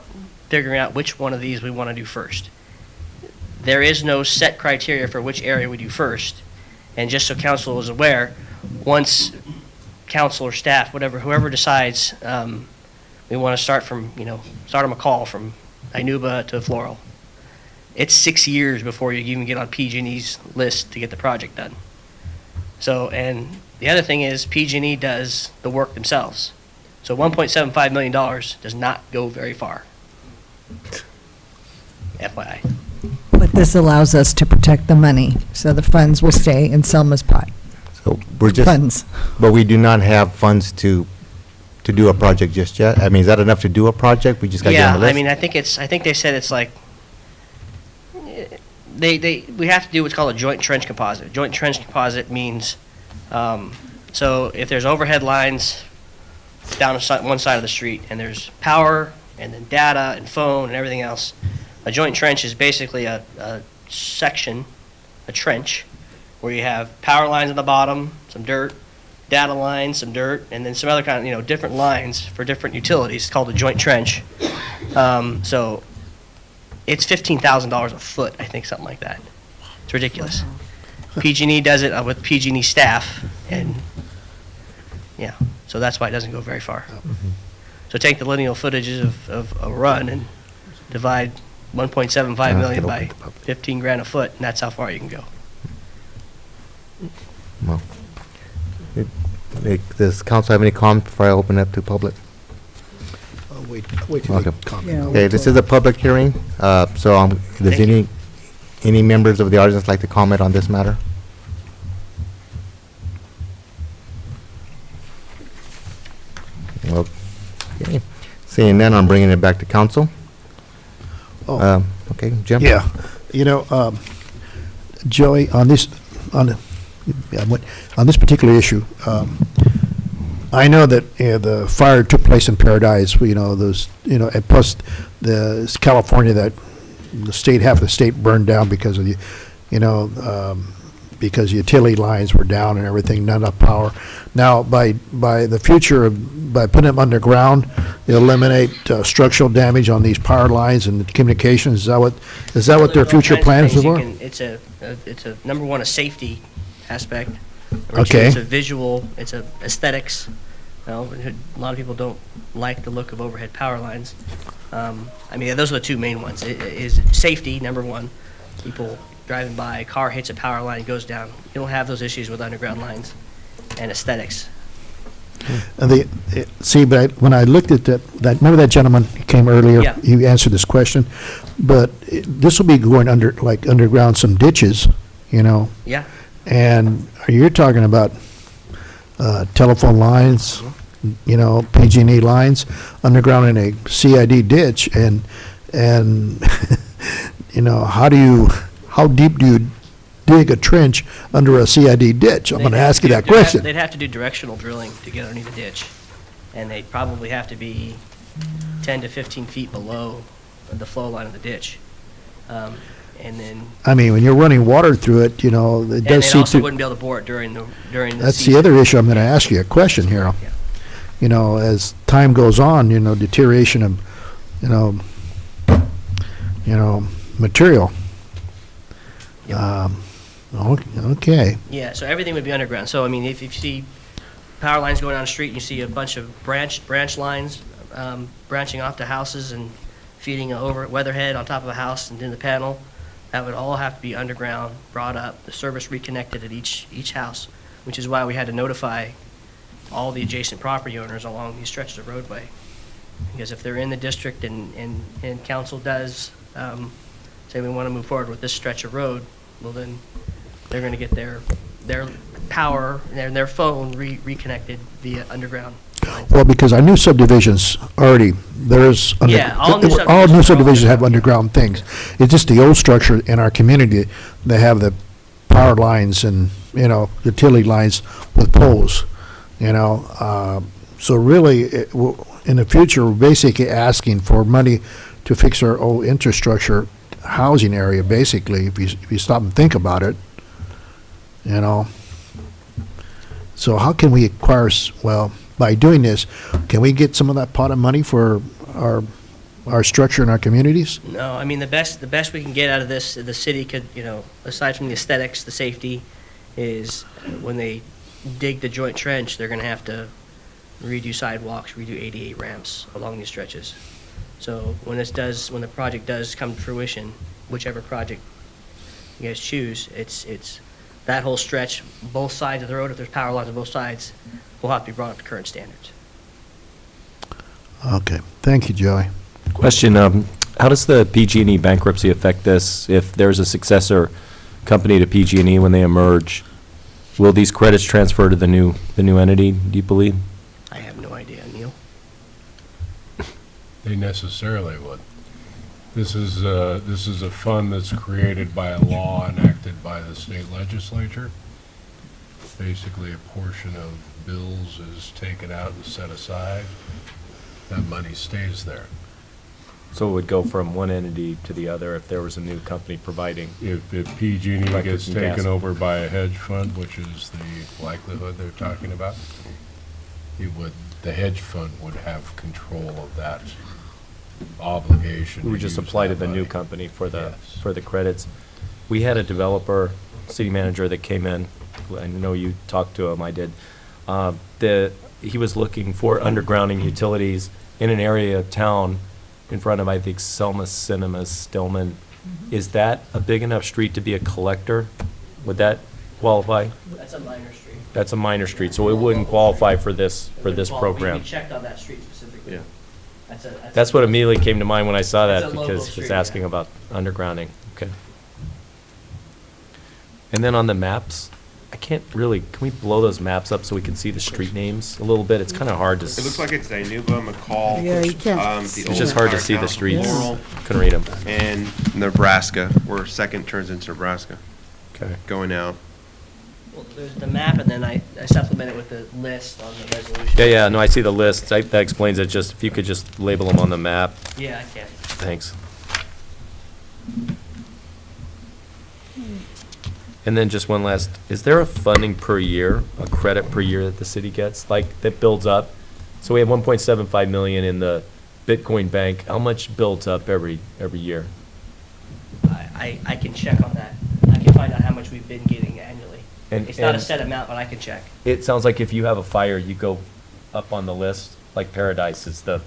I: figuring out which one of these we want to do first. There is no set criteria for which area we do first. And just so council is aware, once council or staff, whoever decides, we want to start from, start them a call from Inuba to Floral. It's 6 years before you even get on PG&E's list to get the project done. So, and the other thing is PG&E does the work themselves. So $1.75 million does not go very far. FYI.
H: But this allows us to protect the money, so the funds will stay in Selma's pot.
A: So we're just,
H: Funds.
A: but we do not have funds to do a project just yet? I mean, is that enough to do a project? We just got to get on the list?
I: I mean, I think they said it's like, we have to do what's called a joint trench composite. Joint trench composite means, so if there's overhead lines down one side of the street, and there's power, and then data, and phone, and everything else, a joint trench is basically a section, a trench, where you have power lines on the bottom, some dirt, data lines, some dirt, and then some other kind of, different lines for different utilities. It's called a joint trench. So it's $15,000 a foot, I think, something like that. It's ridiculous. PG&E does it with PG&E staff, and yeah, so that's why it doesn't go very far. So take the lineal footages of a run and divide 1.75 million by 15 grand a foot, and that's how far you can go.
A: Well, Does council have any comment before I open up to public?
C: Wait till they
A: Okay.
C: comment.
M: Yeah.
A: Okay, this is a public hearing, so does
I: Thank
A: any members of the audience like to comment on this matter? Okay, seeing none, I'm bringing it back to council.
C: Oh.
A: Okay, Jim?
C: Yeah, you know, Joey, on this particular issue, I know that the fire took place in Paradise, and plus it's California that half of the state burned down because of because utility lines were down and everything, not enough power. Now, by the future, by putting them underground, it'll eliminate structural damage on these power lines and the communications. Is that what
I: There's
C: their
I: all
C: future
I: kinds of
C: plans
I: things
C: are?
I: it's a number one, a safety aspect. Number two,
C: Okay.
I: It's a visual, it's a aesthetics. A lot of people don't like the look of overhead power lines. I mean, those are the two main ones. Is safety, number one. People driving by, a car hits a power line, goes down. You don't have those issues with underground lines. And aesthetics.
C: When I looked at that, remember that gentleman who came earlier?
I: Yeah.
C: He answered this question, but this will be going underground some ditches,
I: Yeah.
C: and you're talking about telephone lines, PG&E lines, underground in a CID ditch, and how deep do you dig a trench under a CID ditch? I'm going to ask you that question.
I: They'd have to do directional drilling to get underneath the ditch, and they'd probably have to be 10 to 15 feet below the flow line of the ditch. And then,
C: I mean, when you're running water through it, it
I: and
C: does
I: they
C: seep
I: also
C: to.
I: wouldn't be able to bore it during the
C: That's
I: season.
C: the other issue I'm going to ask you a question here.
I: Yeah.
C: As time goes on, deterioration of, material.
I: Yep.
C: Okay.
I: Yeah, so everything would be underground. So, I mean, if you see power lines going down the street, and you see a bunch of branch lines branching off to houses and feeding a weatherhead on top of a house and in the panel, that would all have to be underground, brought up, the service reconnected at each house, which is why we had to notify all the adjacent property owners along these stretches of roadway. Because if they're in the district and council does say we want to move forward with this stretch of road, well then they're going to get their power and their phone reconnected via underground.
C: Well, because our new subdivisions already,
I: Yeah, all new
C: all new
I: subdivisions are
C: subdivisions have underground things. It's just the old structure in our community, they have the power lines and, utility lines with poles, So really, in the future, we're basically asking for money to fix our old infrastructure housing area, basically, if you stop and think about it, So how can we acquire, by doing this, can we get some of that pot of money for our structure in our communities?
I: No, I mean, the best we can get out of this, the city could, aside from the aesthetics, the safety, is when they dig the joint trench, they're going to have to redo sidewalks, redo ADA ramps along these stretches. So when the project does come to fruition, whichever project you guys choose, it's that whole stretch, both sides of the road, if there's power lines on both sides, will have to be brought up to current standards.
C: Okay, thank you, Joey.
J: Question, how does the PG&E bankruptcy affect this? If there's a successor company to PG&E when they emerge, will these credits transfer to the new entity, do you believe?
I: I have no idea, Neil.
O: They necessarily would. This is a fund that's created by a law enacted by the state legislature. Basically, a portion of bills is taken out and set aside. That money stays there.
J: So it would go from one entity to the other if there was a new company providing?
O: If PG&E
J: Electric
O: gets
J: and gas.
O: taken over by a hedge fund, which is the likelihood they're talking about, the hedge fund would have control of that obligation.
J: We would just
O: use
J: apply to
O: that
J: the new
O: money.
J: company for the
O: Yes.
J: credits. We had a developer, city manager that came in, I know you talked to him, I did. He was looking for undergrounding utilities in an area of town in front of, I think, Selma Cinemas, Stillman. Is that a big enough street to be a collector? Would that qualify?
I: That's a minor street.
J: That's a minor street, so it wouldn't qualify for this
I: Well,
J: program.
I: We checked on that street specifically.
K: Yeah.
J: That's what immediately came to mind when I saw
I: That's
J: that,
I: a local
J: because
I: street,
J: it's
I: yeah.
J: asking about undergrounding. Okay. And then on the maps, I can't really, can we blow those maps up so we can see the street names a little bit? It's kind of hard to.
K: It looks like it's Dinuba, McCall.
M: Yeah, you can't
K: the
J: It's
K: old
J: just hard to
K: fire
J: see the
K: council,
J: streets.
K: Laurel,
J: Couldn't read them.
K: and Nebraska, where second turns into Nebraska,
J: Okay.
K: going out.
I: Well, there's the map, and then I supplement it with the list on the resolution.
J: Yeah, no, I see the list. That explains it. Just, if you could just label them on the map.
I: Yeah, I can.
J: Thanks. And then just one last, is there a funding per year, a credit per year that the city gets, like, that builds up? So we have 1.75 million in the Bitcoin bank. How much builds up every year?
I: I can check on that. I can find out how much we've been getting annually.
J: And-
I: It's not a
J: and-
I: set amount, but I can check.
J: It sounds like if you have a fire, you go up on the list, like Paradise is the,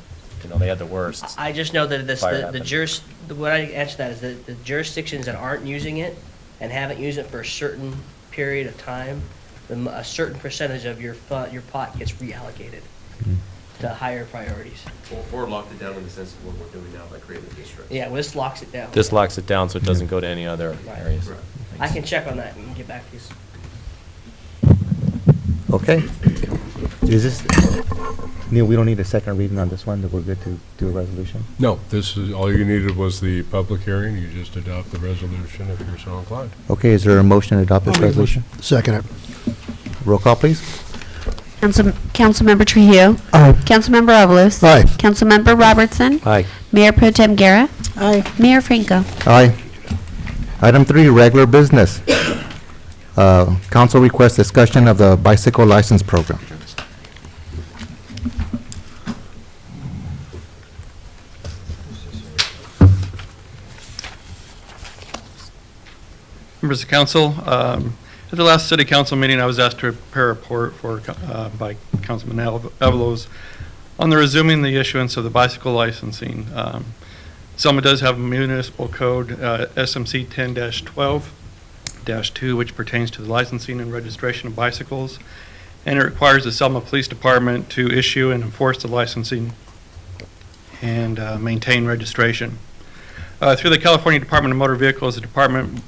J: they had the worst.
I: I just know that
J: Fire
I: the way I answer that is that the jurisdictions that aren't using it and haven't used it for a certain period of time, a certain percentage of your pot gets reallocated to higher priorities.
K: Or locked it down in the sense of what we're doing now by creating the district.
I: Yeah, well, this locks it down.
J: This locks it down so it doesn't go to any other
I: Right.
J: areas.
K: Right.
I: I can check on that and get back to you.
A: Okay. Is this, Neil, we don't need a second reading on this one, that we're good to do a resolution?
O: No, this is, all you needed was the public hearing. You just adopt the resolution if you're so inclined.
A: Okay, is there a motion to adopt this
L: I'll make a
A: resolution?
C: Second it.
A: Roll call, please.
E: Councilmember Trujillo.
C: Aye.
E: Councilmember Avalos.
C: Aye.
E: Councilmember Robertson.
J: Aye.
E: Mayor Pro Tem Guerra.
M: Aye.
E: Mayor Franco.
A: Aye. Item 3, regular business. Council requests discussion of the bicycle license program.
P: Members of council, at the last city council meeting, I was asked to prepare a report by Councilman Avalos on the resuming the issuance of the bicycle licensing. Selma does have a municipal code, SMC 10-12-2, which pertains to the licensing and registration of bicycles, and it requires the Selma Police Department to issue and enforce the licensing and maintain registration. Through the California Department of Motor Vehicles, the department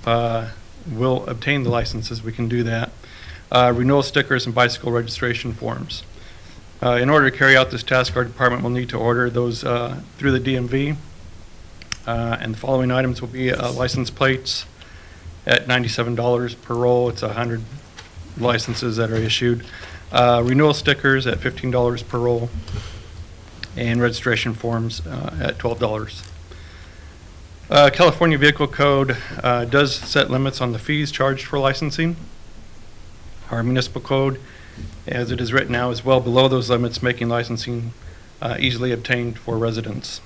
P: will obtain the licenses. We can do that. Renewal stickers and bicycle registration forms. In order to carry out this task, our department will need to order those through the DMV. And the following items will be license plates at $97 per roll. It's 100 licenses that are issued. Renewal stickers at $15 per roll. And registration forms at $12. California Vehicle Code does set limits on the fees charged for licensing. Our municipal code, as it is written now, is well below those limits, making licensing easily obtained for residents.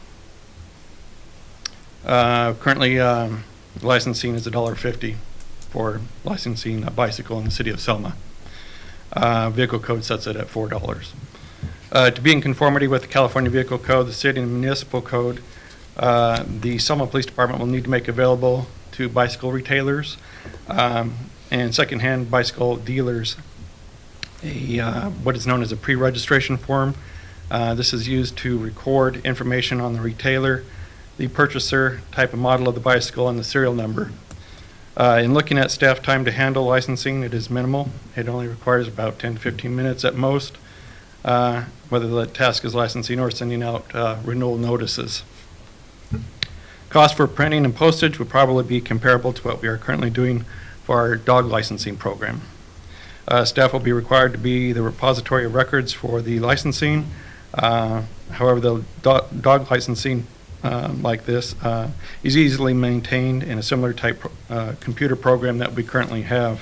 P: Currently, licensing is $1.50 for licensing a bicycle in the city of Selma. Vehicle Code sets it at $4. To be in conformity with the California Vehicle Code, the city and municipal code, the Selma Police Department will need to make available to bicycle retailers and secondhand bicycle dealers what is known as a pre-registration form. This is used to record information on the retailer, the purchaser, type of model of the bicycle, and the serial number. In looking at staff time to handle licensing, it is minimal. It only requires about 10 to 15 minutes at most, whether the task is licensing or sending out renewal notices. Cost for printing and postage would probably be comparable to what we are currently doing for our dog licensing program. Staff will be required to be the repository of records for the licensing. However, the dog licensing like this is easily maintained in a similar type computer program that we currently have,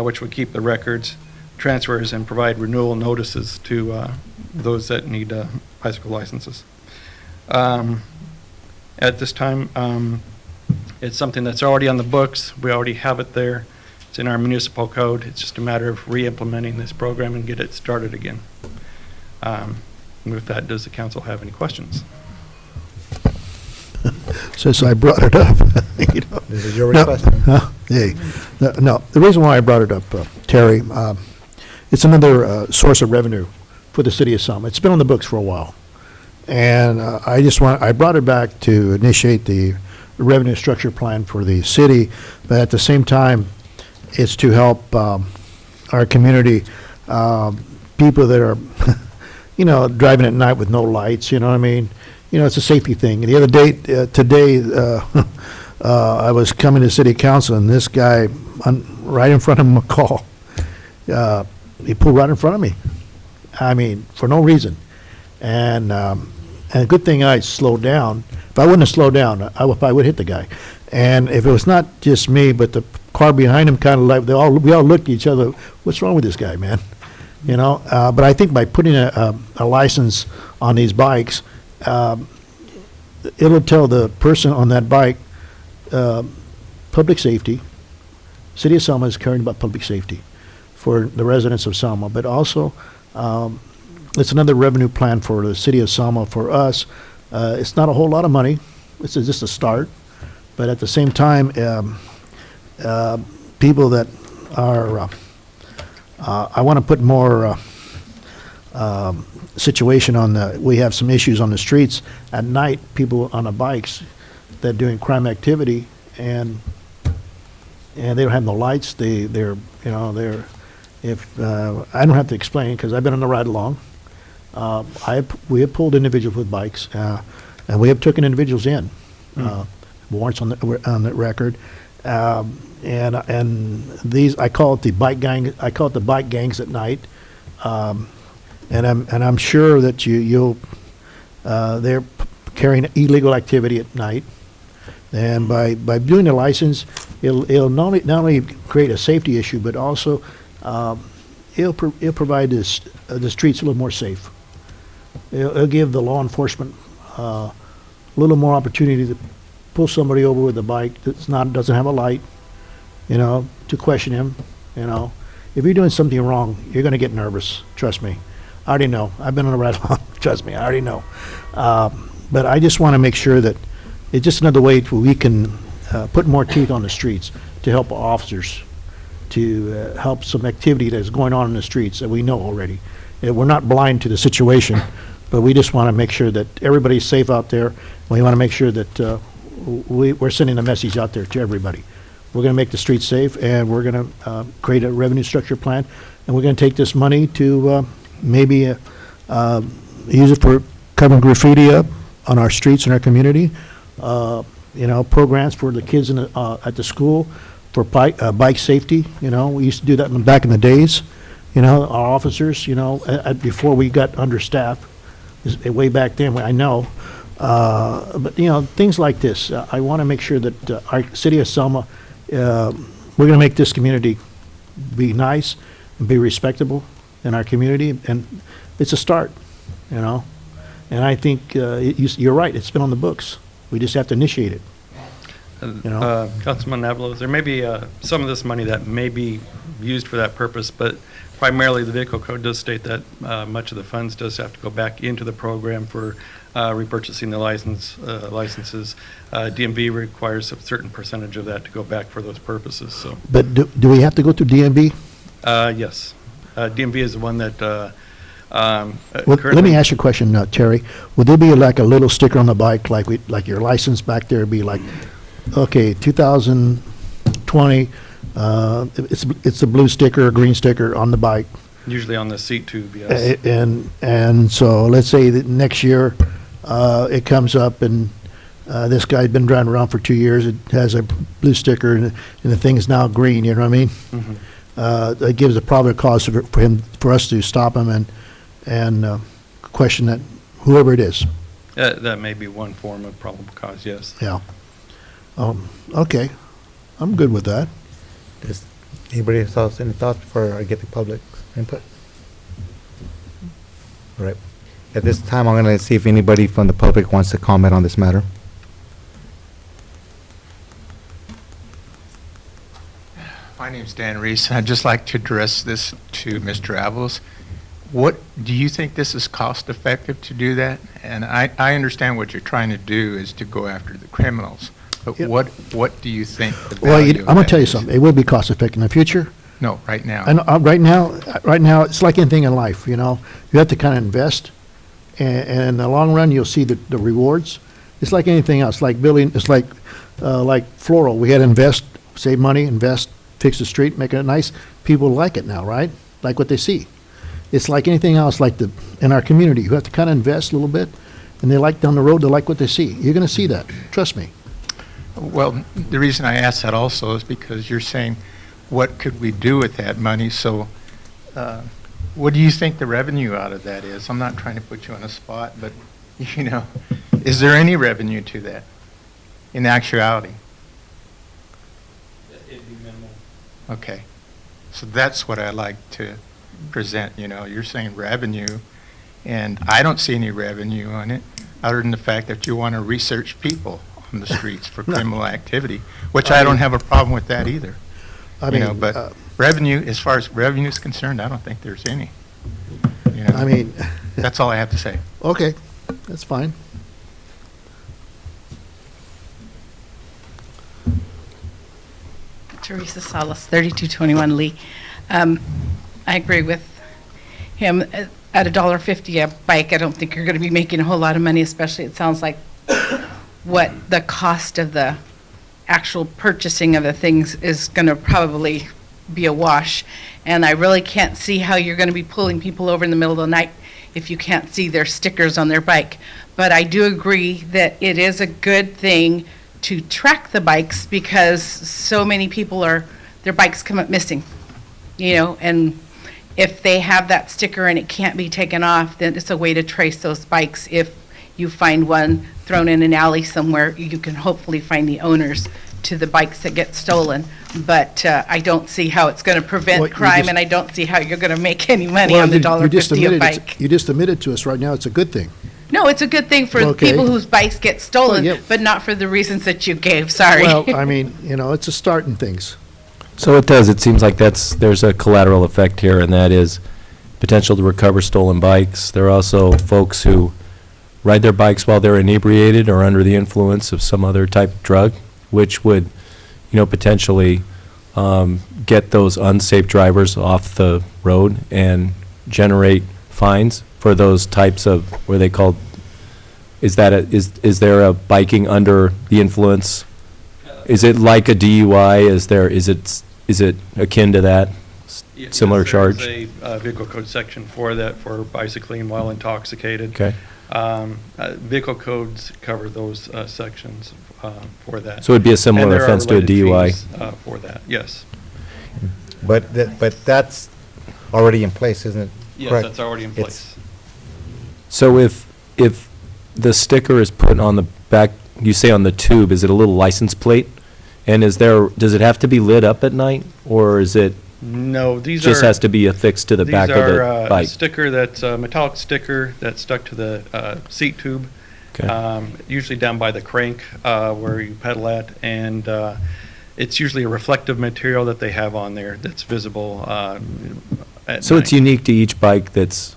P: which would keep the records, transfers, and provide renewal notices to those that need bicycle licenses. At this time, it's something that's already on the books. We already have it there. It's in our municipal code. It's just a matter of re-implementing this program and get it started again. With that, does the council have any questions?
C: Since I brought it up. You know.
A: This is your
C: No,
A: request.
C: Hey, no, the reason why I brought it up, Terry, it's another source of revenue for the city of Selma. It's been on the books for a while. And I brought it back to initiate the revenue structure plan for the city, but at the same time, it's to help our community, people that are, driving at night with no lights, you know what I mean? It's a safety thing. And the other day, today, I was coming to city council, and this guy, right in front of McCall, he pulled right in front of me. I mean, for no reason. And a good thing I slowed down. If I wouldn't have slowed down, I probably would hit the guy. And if it was not just me, but the car behind him, kind of like, we all looked at each other, what's wrong with this guy, man? But I think by putting a license on these bikes, it'll tell the person on that bike, public safety. City of Selma is caring about public safety for the residents of Selma, but also it's another revenue plan for the city of Selma. For us, it's not a whole lot of money. This is just a start, but at the same time, people that are, I want to put more situation on we have some issues on the streets at night, people on the bikes that are doing crime activity, and they don't have no lights. I don't have to explain because I've been on the ride along. We have pulled individuals with bikes, and we have taken individuals in. Warrants on the record, and these, I call it the bike gang. I call it the bike gangs at night, and I'm sure that they're carrying illegal activity at night. And by doing the license, it'll not only create a safety issue, but also it'll provide the streets a little more safe. It'll give the law enforcement a little more opportunity to pull somebody over with a bike doesn't have a light, to question him. If you're doing something wrong, you're going to get nervous. Trust me. I already know. I've been on a ride along. Trust me, I already know. But I just want to make sure that it's just another way we can put more teeth on the streets to help officers, to help some activity that's going on in the streets that we know already. We're not blind to the situation, but we just want to make sure that everybody's safe out there. We want to make sure that we're sending a message out there to everybody. We're going to make the streets safe, and we're going to create a revenue structure plan, and we're going to take this money to maybe use it for covering graffiti up on our streets in our community. Programs for the kids at the school for bike safety. We used to do that back in the days. Our officers, before we got understaffed, way back then, I know. But, things like this, I want to make sure that our city of Selma, we're going to make this community be nice and be respectable in our community. And it's a start, And I think you're right. It's been on the books. We just have to initiate it.
P: Councilman Avalos, there may be some of this money that may be used for that purpose, but primarily the vehicle code does state that much of the funds does have to go back into the program for repurchasing the licenses. DMV requires a certain percentage of that to go back for those purposes. So,
C: but do we have to go through DMV?
P: Yes, DMV is the one that.
C: Let me ask you a question, Terry. Would there be like a little sticker on the bike, like your license back there, be like, okay, 2020, it's a blue sticker, a green sticker on the bike?
P: Usually on the seat tube, yes.
C: And so let's say that next year it comes up and this guy's been driving around for 2 years. It has a blue sticker and the thing is now green. You know what I mean? Mm-hmm. It gives a probable cause for us to stop him and question that whoever it is.
P: That may be one form of probable cause, yes.
C: Yeah. Okay. I'm good with that.
A: Does anybody else any thoughts before I get the public input? All right. At this time, I'm going to see if anybody from the public wants to comment on this matter.
Q: My name's Dan Reese. I'd just like to address this to Mr. Avalos. What do you think this is cost effective to do that? And I understand what you're trying to do is to go after the criminals, but what do you think the value
C: I'm going to tell you
Q: is?
C: something. It will be cost effective in the future.
Q: No, right now.
C: And right now, it's like anything in life, you know, you have to kind of invest, and in the long run, you'll see the rewards. It's like anything else, like building, it's like floral, we had to invest, save money, invest, fix the street, make it nice. People like it now, right? Like what they see. It's like anything else, like in our community, you have to kind of invest a little bit, and they like down the road, they like what they see. You're gonna see that, trust me.
Q: Well, the reason I ask that also is because you're saying, what could we do with that money? So what do you think the revenue out of that is? I'm not trying to put you on a spot, but, you know, is there any revenue to that in actuality?
K: It'd be minimal.
Q: Okay. So that's what I like to present, you know. You're saying revenue, and I don't see any revenue on it, other than the fact that you want to research people on the streets for criminal activity, which I don't have a problem with that either. You know, but revenue, as far as revenue is concerned, I don't think there's any. You know,
C: I mean,
Q: that's all I have to say.
C: okay, that's fine.
R: Teresa Salas, 3221 Lee. I agree with him. At $1.50 a bike, I don't think you're going to be making a whole lot of money, especially it sounds like what the cost of the actual purchasing of the things is going to probably be a wash. And I really can't see how you're going to be pulling people over in the middle of the night if you can't see their stickers on their bike. But I do agree that it is a good thing to track the bikes because so many people their bikes come up missing, you know, and if they have that sticker and it can't be taken off, then it's a way to trace those bikes. If you find one thrown in an alley somewhere, you can hopefully find the owners to the bikes that get stolen. But I don't see how it's going to prevent crime, and I don't see how you're going to make any money on the $1.50 a bike.
C: You just admitted to us right now, it's a good thing.
R: No, it's a good thing for
C: Okay.
R: people whose bikes get stolen,
C: Well, yeah.
R: but not for the reasons that you gave, sorry.
C: Well, I mean, you know, it's a start in things.
J: So it does, it seems like there's a collateral effect here, and that is potential to recover stolen bikes. There are also folks who ride their bikes while they're inebriated or under the influence of some other type of drug, which would, you know, potentially get those unsafe drivers off the road and generate fines for those types of, where they called, is there a biking under the influence? Is it like a DUI? Is it akin to that? Similar charge?
P: There's a vehicle code section for that, for bicycling while intoxicated.
J: Okay.
P: Vehicle codes cover those sections for that.
J: So it'd be a similar
P: And there are
J: offense to a
P: related
J: DUI?
P: fees, for that, yes.
A: But that's already in place, isn't it?
P: Yes,
A: Correct.
P: that's already in place.
J: So if the sticker is put on the back, you say on the tube, is it a little license plate? And does it have to be lit up at night, or is it?
P: No, these are.
J: Just has to be affixed to the back of the
P: A
J: bike?
P: sticker that's a metallic sticker that's stuck to the seat tube.
J: Okay.
P: Usually down by the crank where you pedal at, and it's usually a reflective material that they have on there that's visible at
J: So it's
P: night.
J: unique to each bike that's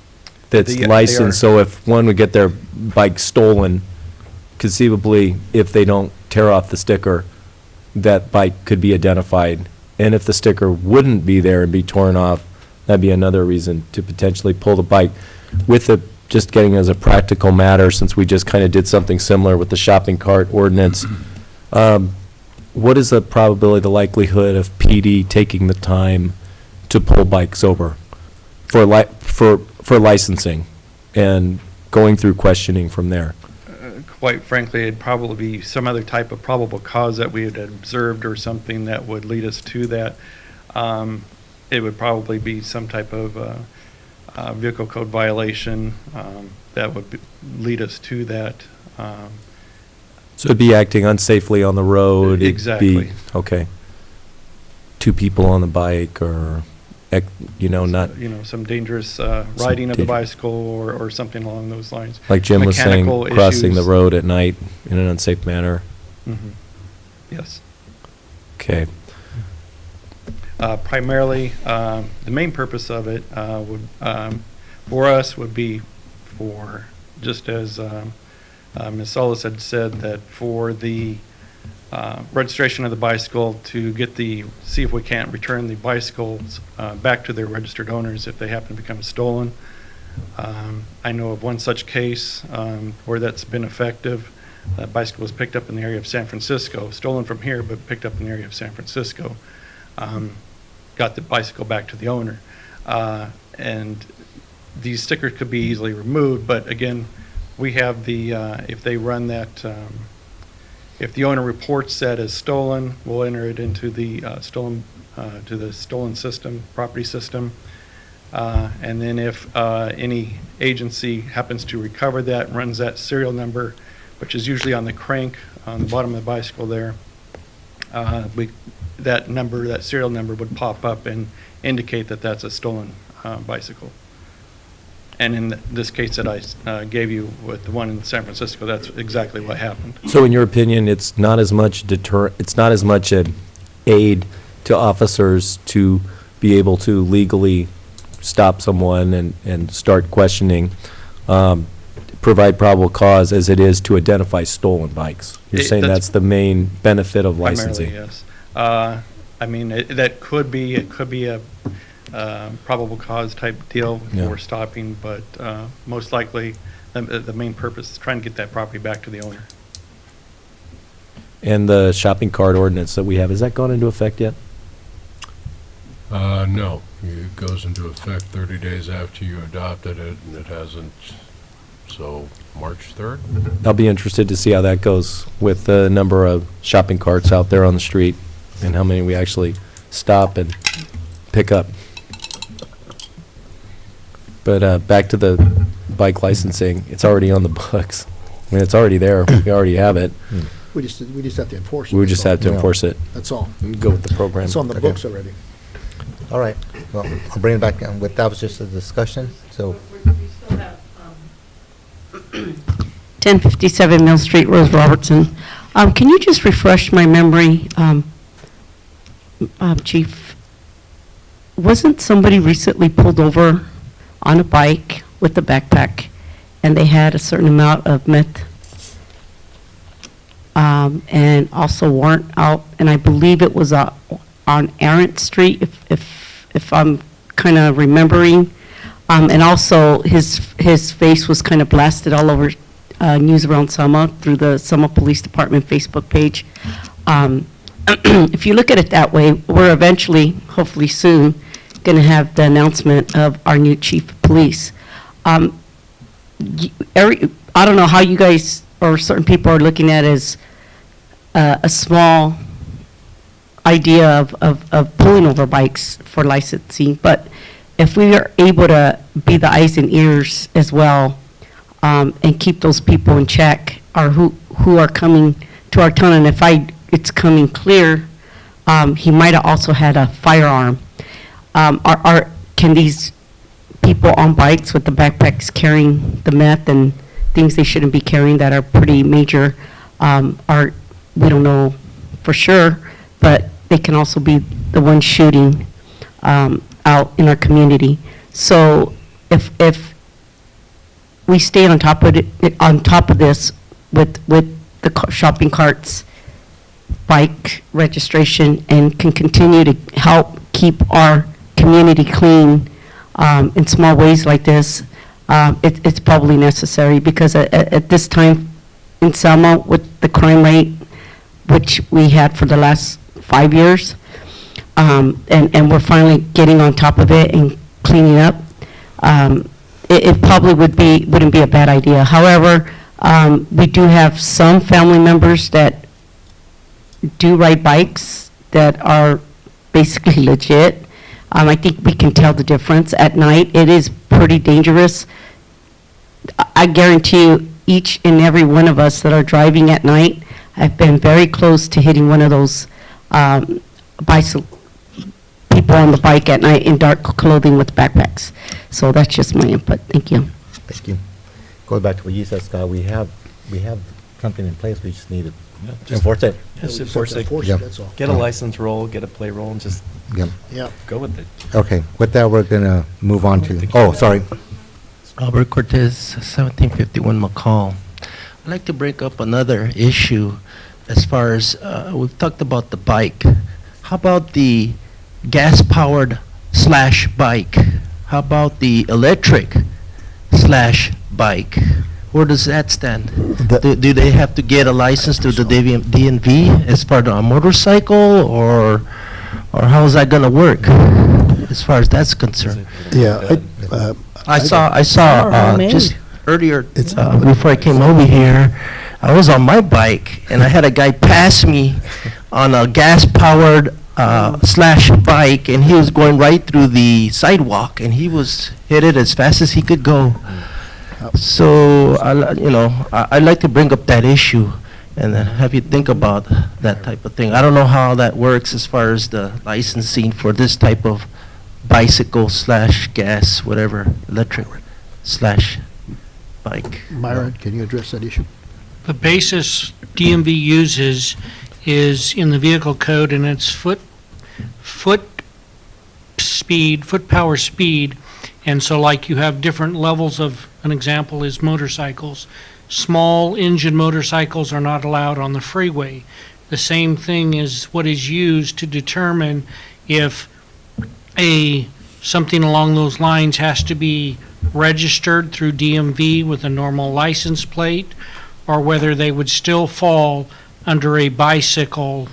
P: They are.
J: licensed, so if one would get their bike stolen, conceivably, if they don't tear off the sticker, that bike could be identified. And if the sticker wouldn't be there and be torn off, that'd be another reason to potentially pull the bike. With the, just getting as a practical matter, since we just kind of did something similar with the shopping cart ordinance, what is the probability, the likelihood of PD taking the time to pull bikes over for licensing and going through questioning from there?
P: Quite frankly, it'd probably be some other type of probable cause that we had observed or something that would lead us to that. It would probably be some type of vehicle code violation that would lead us to that.
J: So it'd be acting unsafely on the road? it'd be-
P: Exactly.
J: Okay. Two people on the bike, or, not,
P: Some dangerous riding of the bicycle or something along those lines.
J: like Jim was saying,
P: Mechanical
J: crossing the
P: issues.
J: road at night in an unsafe manner?
P: Mhm. Yes.
J: Okay.
P: Primarily, the main purpose of it would, for us, would be for, just as Ms. Solis had said, that for the registration of the bicycle to see if we can't return the bicycles back to their registered owners if they happen to become stolen. I know of one such case where that's been effective. That bicycle was picked up in the area of San Francisco, stolen from here, but picked up in the area of San Francisco. Got the bicycle back to the owner. And these stickers could be easily removed, but again, we have the, if they run that, if the owner reports that as stolen, we'll enter it into the stolen system, property system. And then if any agency happens to recover that, runs that serial number, which is usually on the crank on the bottom of the bicycle there, that serial number would pop up and indicate that that's a stolen bicycle. And in this case that I gave you with the one in San Francisco, that's exactly what happened.
J: So in your opinion, it's not as much it's not as much an aid to officers to be able to legally stop someone and start questioning, provide probable cause as it is to identify stolen bikes? You're saying that's the main benefit of licensing?
P: Primarily, yes. I mean, it could be a probable cause type deal for stopping, but most likely the main purpose is trying to get that property back to the owner.
J: And the shopping cart ordinance that we have, has that gone into effect yet?
O: No, it goes into effect 30 days after you adopted it, and it hasn't, so March 3rd?
J: I'll be interested to see how that goes with the number of shopping carts out there on the street and how many we actually stop and pick up. But back to the bike licensing, it's already on the books. I mean, it's already there. We already have it.
C: We just have to enforce it.
J: We just have to enforce it.
C: That's all.
J: Go with the program.
C: It's on the books already.
A: All right, well, I'll bring it back, with that was just a discussion, so.
S: 1057 Mill Street, Rose Robertson. Can you just refresh my memory, Chief? Wasn't somebody recently pulled over on a bike with a backpack, and they had a certain amount of meth, and also weren't out, and I believe it was on Errant Street, if I'm kind of remembering, and also his face was kind of blasted all over News Around Selma through the Selma Police Department Facebook page. If you look at it that way, we're eventually, hopefully soon, going to have the announcement of our new chief of police. I don't know how you guys or certain people are looking at it as a small idea of pulling over bikes for licensing, but if we are able to be the eyes and ears as well, and keep those people in check, or who are coming to our town, and if it's coming clear, he might have also had a firearm. Can these people on bikes with the backpacks carrying the meth and things they shouldn't be carrying that are pretty major, we don't know for sure, but they can also be the ones shooting out in our community. So if we stay on top of it, on top of this with the shopping carts, bike registration, and can continue to help keep our community clean in small ways like this, it's probably necessary, because at this time in Selma, with the crime rate, which we had for the last 5 years, and we're finally getting on top of it and cleaning up, it probably wouldn't be a bad idea. However, we do have some family members that do ride bikes that are basically legit. I think we can tell the difference at night. It is pretty dangerous. I guarantee you, each and every one of us that are driving at night have been very close to hitting one of those bicycle people on the bike at night in dark clothing with backpacks. So that's just my input. Thank you.
A: Thank you. Going back to what you said, Scott, we have something in place, we just need to enforce it.
J: Just enforce it.
A: Yeah.
C: That's all.
J: Get a license roll, get a play roll, and just
C: Yeah.
J: go with it.
A: Okay, with that, we're gonna move on to, oh, sorry.
T: Albert Cortez, 1751 McCall. I'd like to bring up another issue. as far as, we've talked about the bike. How about the gas-powered slash bike? How about the electric slash bike? Where does that stand? Do they have to get a license to the DNV as part of a motorcycle, or how is that gonna work as far as that's concerned?
C: Yeah,
T: I saw just earlier, before I came over here, I was on my bike and I had a guy pass me on a gas-powered slash bike, and he was going right through the sidewalk, and he was headed as fast as he could go. So, I'd like to bring up that issue and then have you think about that type of thing. I don't know how that works as far as the licensing for this type of bicycle slash gas, whatever, electric slash bike.
C: Myron, can you address that issue?
U: The basis DMV uses is in the vehicle code, and it's foot power speed. And so like you have different levels of, an example is motorcycles. Small engine motorcycles are not allowed on the freeway. The same thing is what is used to determine if something along those lines has to be registered through DMV with a normal license plate, or whether they would still fall under a bicycle.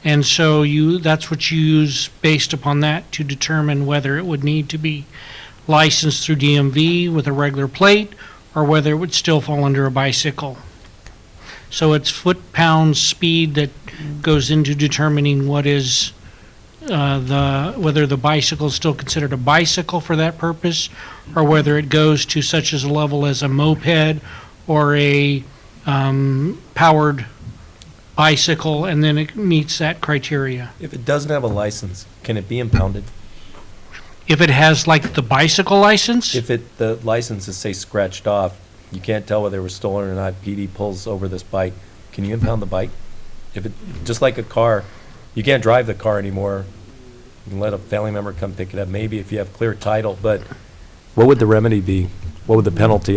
U: And so that's what you use based upon that to determine whether it would need to be licensed through DMV with a regular plate, or whether it would still fall under a bicycle. So it's foot-pound speed that goes into determining what is whether the bicycle is still considered a bicycle for that purpose, or whether it goes to such as a level as a moped or a powered bicycle, and then it meets that criteria.
J: If it doesn't have a license, can it be impounded?
U: If it has like the bicycle license?
J: If the license is, say, scratched off, you can't tell whether it was stolen or not, PD pulls over this bike, can you impound the bike? Just like a car, you can't drive the car anymore. You can let a family member come pick it up, maybe if you have clear title, but what would the remedy be? What would the penalty,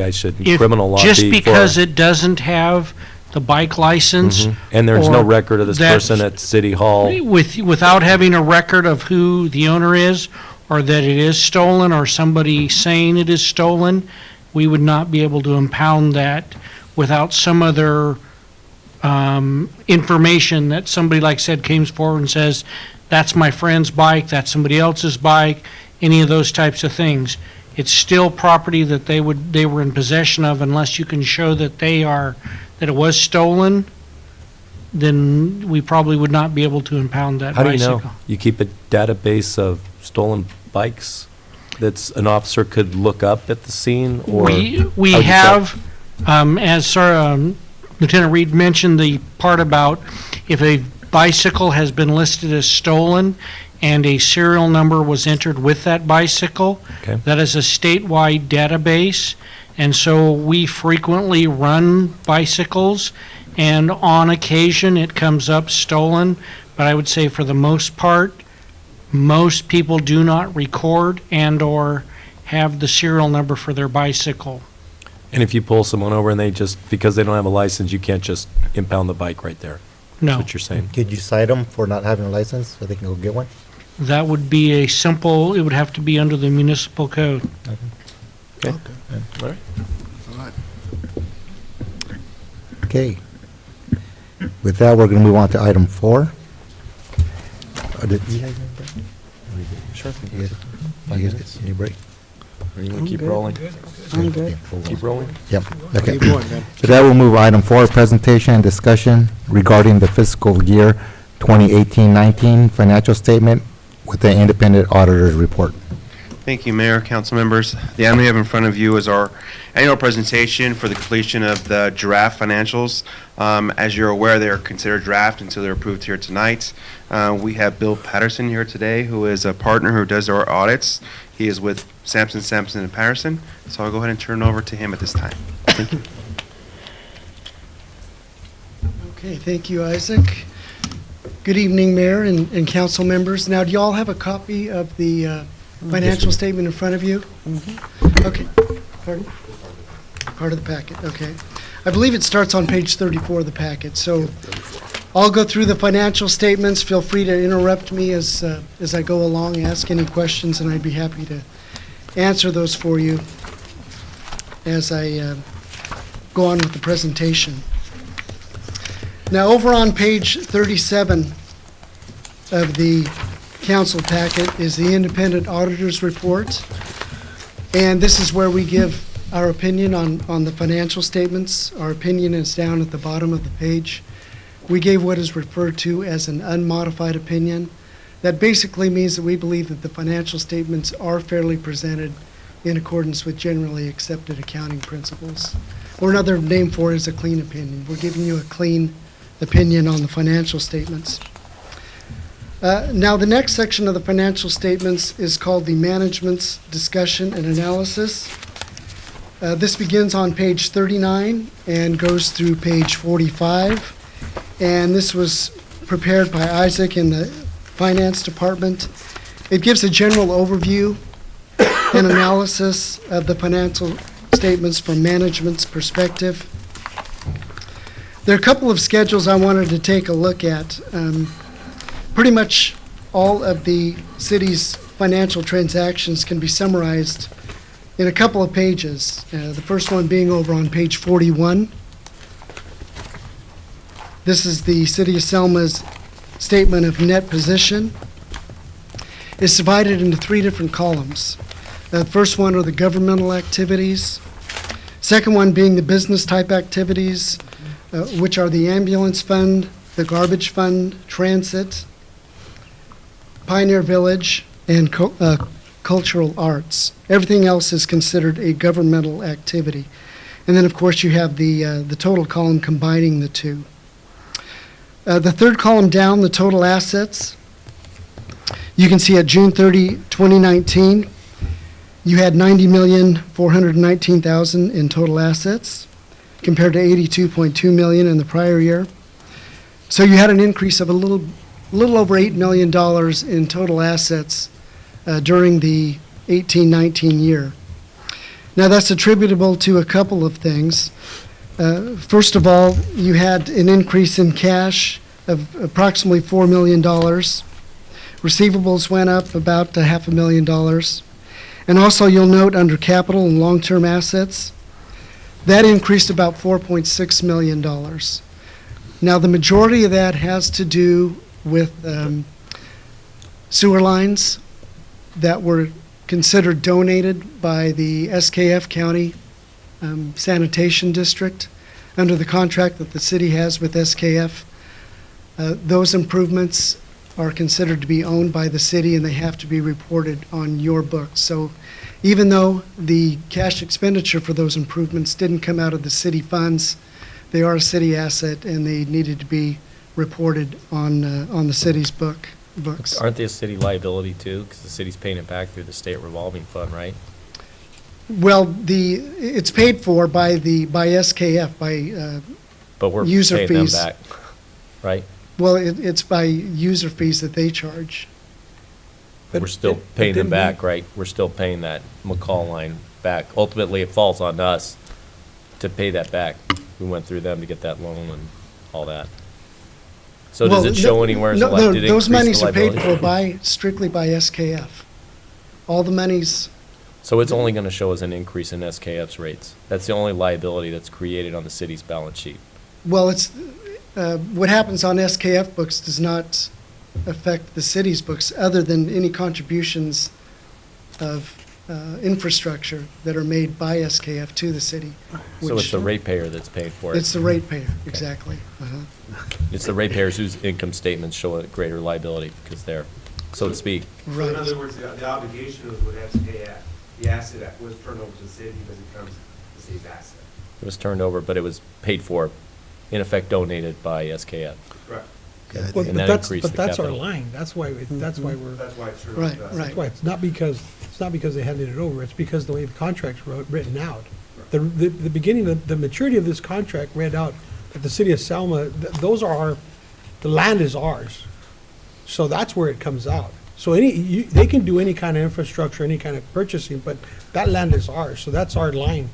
J: criminal law be?
U: Just because it doesn't have the bike license.
J: And there's no
U: or
J: record of this person at City Hall.
U: Without having a record of who the owner is, or that it is stolen, or somebody saying it is stolen, we would not be able to impound that without some other information that somebody, like said, comes forward and says, that's my friend's bike, that's somebody else's bike, any of those types of things. It's still property that they were in possession of, unless you can show that that it was stolen, then we probably would not be able to impound that bicycle.
J: How do you know? You keep a database of stolen bikes that an officer could look up at the scene, or?
U: We have, as Lieutenant Reed mentioned, the part about if a bicycle has been listed as stolen and a serial number was entered with that bicycle,
J: Okay.
U: that is a statewide database. And so we frequently run bicycles, and on occasion it comes up stolen. But I would say for the most part, most people do not record and or have the serial number for their bicycle.
J: And if you pull someone over and because they don't have a license, you can't just impound the bike right there?
U: No.
J: That's what you're saying?
A: Could you cite them for not having a license so they can go get one?
U: That would be it would have to be under the municipal code.
J: Okay. All right.
A: Okay. With that, we're going to move on to item 4.
J: Sure.
A: I guess it's a new break.
J: Are you going to keep
M: good.
J: rolling?
M: I'm good.
J: Keep rolling?
A: Yep. Okay.
C: Keep going, man.
A: So that will move item 4, presentation and discussion regarding the fiscal year 2018-19 financial statement with the independent auditor's report.
K: Thank you, Mayor, council members. The item we have in front of you is our annual presentation for the completion of the draft financials. As you're aware, they are considered draft until they're approved here tonight. We have Bill Patterson here today, who is a partner who does our audits. He is with Sampson & Patterson, so I'll go ahead and turn it over to him at this time. Thank you.
V: Okay, thank you, Isaac. Good evening, Mayor and council members. Now, do you all have a copy of the financial statement in front of you? Okay. Pardon? Part of the packet, okay. I believe it starts on page 34 of the packet. So I'll go through the financial statements. Feel free to interrupt me as I go along, ask any questions, and I'd be happy to answer those for you as I go on with the presentation. Now, over on page 37 of the council packet is the independent auditor's report. And this is where we give our opinion on the financial statements. Our opinion is down at the bottom of the page. We gave what is referred to as an unmodified opinion. That basically means that we believe that the financial statements are fairly presented in accordance with generally accepted accounting principles. Or another name for it is a clean opinion. We're giving you a clean opinion on the financial statements. Now, the next section of the financial statements is called the management's discussion and analysis. This begins on page 39 and goes through page 45. And this was prepared by Isaac in the finance department. It gives a general overview and analysis of the financial statements from management's perspective. There are a couple of schedules I wanted to take a look at. Pretty much all of the city's financial transactions can be summarized in a couple of pages. The first one being over on page 41. This is the City of Selma's statement of net position. It's divided into three different columns. The first one are the governmental activities. Second one being the business type activities, which are the ambulance fund, the garbage fund, transit, Pioneer Village, and cultural arts. Everything else is considered a governmental activity. And then, of course, you have the total column combining the two. The third column down, the total assets, you can see at June 30, 2019, you had $90,419,000 in total assets compared to $82.2 million in the prior year. So you had an increase of a little over $8 million in total assets during the 18-19 year. Now, that's attributable to a couple of things. First of all, you had an increase in cash of approximately $4 million. Receivables went up about $500,000. And also, you'll note under capital and long-term assets, that increased about $4.6 million. Now, the majority of that has to do with sewer lines that were considered donated by the SKF County Sanitation District under the contract that the city has with SKF. Those improvements are considered to be owned by the city, and they have to be reported on your books. So even though the cash expenditure for those improvements didn't come out of the city funds, they are a city asset, and they needed to be reported on the city's books.
J: Aren't they a city liability too? Because the city's paying it back through the state revolving fund, right?
V: Well, it's paid for by SKF, by
J: But we're
V: user
J: paying them
V: fees.
J: back, right?
V: Well, it's by user fees that they charge.
L: But
J: We're still
L: it
J: paying them
L: didn't
J: back, right? We're still paying that McCall line back. Ultimately, it falls on us to pay that back. We went through them to get that loan and all that. So does
V: Well,
J: it show anywhere as
V: no,
J: like, did it
V: those
J: increase
V: monies
J: the
V: are paid
J: liability?
V: for strictly by SKF. All the monies,
J: So it's only gonna show as an increase in SKF's rates. That's the only liability that's created on the city's balance sheet.
V: well, it's, what happens on SKF books does not affect the city's books, other than any contributions of infrastructure that are made by SKF to the city.
J: So
V: which-
J: it's the ratepayer that's paying for it.
V: It's the ratepayer, exactly.
J: It's the ratepayers whose income statements show a greater liability because they're, so to speak.
V: Right.
B: So in other words, the obligation was with SKF, the asset that was turned over to the city because it becomes the city's asset.
J: It was turned over, but it was paid for, in effect donated by SKF.
B: Correct.
J: Okay.
L: Well,
J: And
L: but
J: that increased the
L: that's our
J: capital.
L: line. That's why we're.
B: That's why it's turned over
V: Right,
B: to us.
V: right.
L: That's why it's not because they handed it over. It's because the way the contract's written out. The beginning, the maturity of this contract read out that the city of Selma, the land is ours. So that's where it comes out. So they can do any kind of infrastructure, any kind of purchasing, but that land is ours. So that's our line.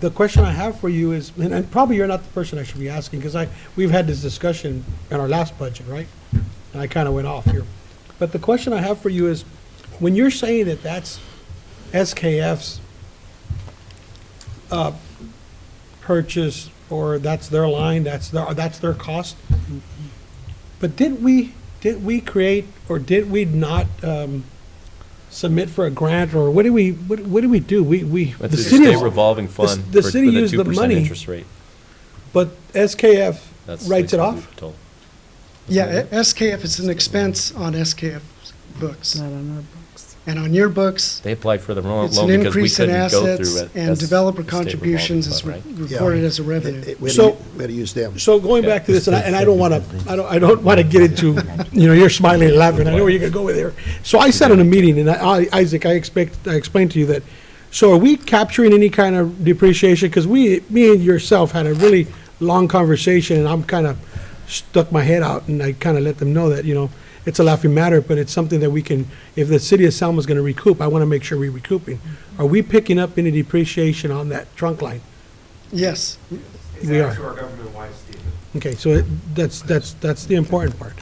L: the question I have for you is, and probably you're not the person I should be asking, because we've had this discussion in our last budget, right? And I kind of went off here. But the question I have for you is, when you're saying that that's SKF's purchase, or that's their line, that's their cost, but did we create, or did we not submit for a grant, or what do we do?
J: That's a state revolving fund
L: the
J: for
L: city
J: the
L: used the
J: 2%
L: money,
J: interest rate.
L: but SKF
J: That's
L: writes it
J: what
L: off?
J: we've told.
V: Yeah, SKF is an expense on SKF's books.
M: Not on our books.
V: And on your books,
J: They applied for the loan
V: it's an
J: because we
V: increase in
J: couldn't go
V: assets,
J: through it.
V: and
J: That's
V: developer
J: the state revolving
V: contributions is
J: fund, right?
V: reported as a revenue.
C: We
L: So-
C: had to use them.
L: So going back to this, and I don't want to, I don't want to get into, you're smiling and laughing, I know where you're going to go with there. So I sat in a meeting, and Isaac, I explained to you that, so are we capturing any kind of depreciation? Because me and yourself had a really long conversation, and I'm kind of stuck my head out, and I kind of let them know that, it's a laughing matter, but it's something that we can, if the city of Selma is going to recoup, I want to make sure we're recouping. Are we picking up any depreciation on that trunk line?
V: Yes.
B: It's
L: We
B: added
L: are.
B: to our government-wide statement.
L: Okay, so that's the important part.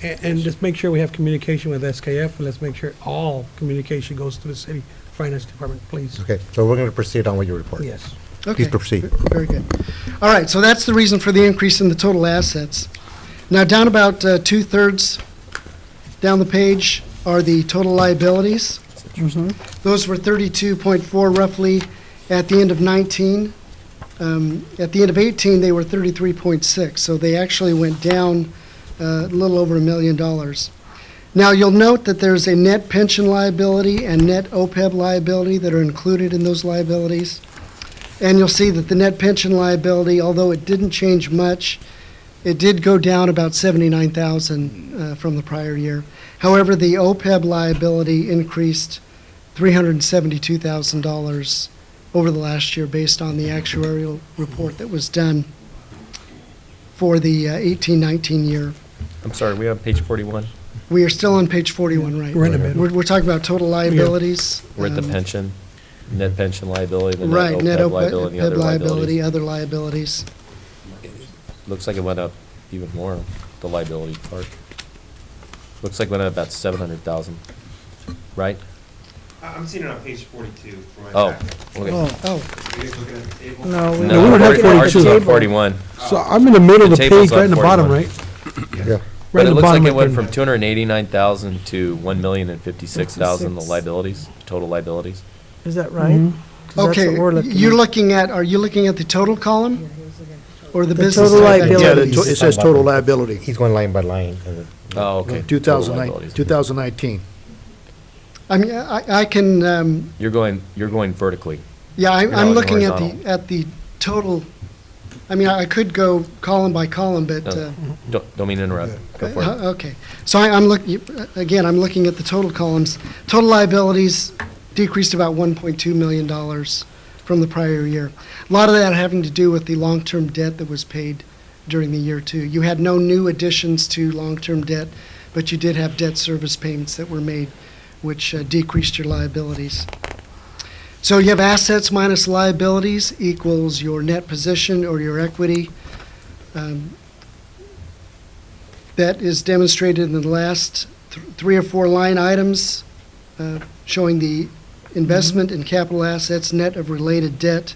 L: And just make sure we have communication with SKF, and let's make sure all communication goes to the city finance department, please.
A: Okay, so we're going to proceed on with your report.
L: Yes.
V: Okay.
A: Please proceed.
V: Very good. All right, so that's the reason for the increase in the total assets. Now, down about two-thirds down the page are the total liabilities. Those were 32.4 roughly at the end of 19. At the end of 18, they were 33.6, so they actually went down a little over $1 million. Now, you'll note that there's a net pension liability and net OPEB liability that are included in those liabilities. And you'll see that the net pension liability, although it didn't change much, it did go down about $79,000 from the prior year. However, the OPEB liability increased $372,000 over the last year based on the actuarial report that was done for the 18-19 year.
J: I'm sorry, we on page 41?
V: We are still on page 41, right?
L: We're in the middle.
V: We're talking about total liabilities.
J: We're at the pension, net pension liability, the
V: Right,
J: net
V: net
J: OPEB liability, and the
V: OPEB
J: other
V: liability,
J: liabilities.
V: other liabilities.
J: Looks like it went up even more, the liability part. Looks like it went up about 700,000, right?
B: I'm seeing it on page 42 for my
J: Oh,
B: packet.
J: okay.
V: Oh,
B: You guys looking at the table?
M: No, we
L: No, we don't have
J: 40 ours is
L: 42.
J: on 41.
L: So I'm in the middle of
J: The
L: the
J: table's
L: page, right in the
J: on
L: bottom,
J: 41.
L: right?
A: Yeah.
J: But
L: Right
J: it
L: in the
J: looks like
L: bottom
J: it
L: of
J: went
L: the-
J: from 289,000 to 1,056,000, the liabilities, total liabilities.
M: Is that right? 'Cause that's
V: okay.
M: what we're looking
V: You're
M: at.
V: looking at, are you looking at the total column? Or the
M: The
V: business?
M: total
V: side?
M: liability.
C: Yeah, it says total liability,
A: He's going line by line.
J: Oh, okay. Total
C: 2009,
J: liabilities.
C: 2019.
V: I mean, I can,
J: You're going vertically.
V: yeah,
J: You're
V: I'm
J: not
V: looking
J: horizontal.
V: at the total, I mean, I could go column by column, but,
J: Don't mean to interrupt. Go for it.
V: okay. So I'm looking, again, I'm looking at the total columns. Total liabilities decreased about $1.2 million from the prior year. A lot of that having to do with the long-term debt that was paid during the year, too. You had no new additions to long-term debt, but you did have debt service payments that were made, which decreased your liabilities. So you have assets minus liabilities equals your net position or your equity. That is demonstrated in the last three or four line items showing the investment in capital assets net of related debt.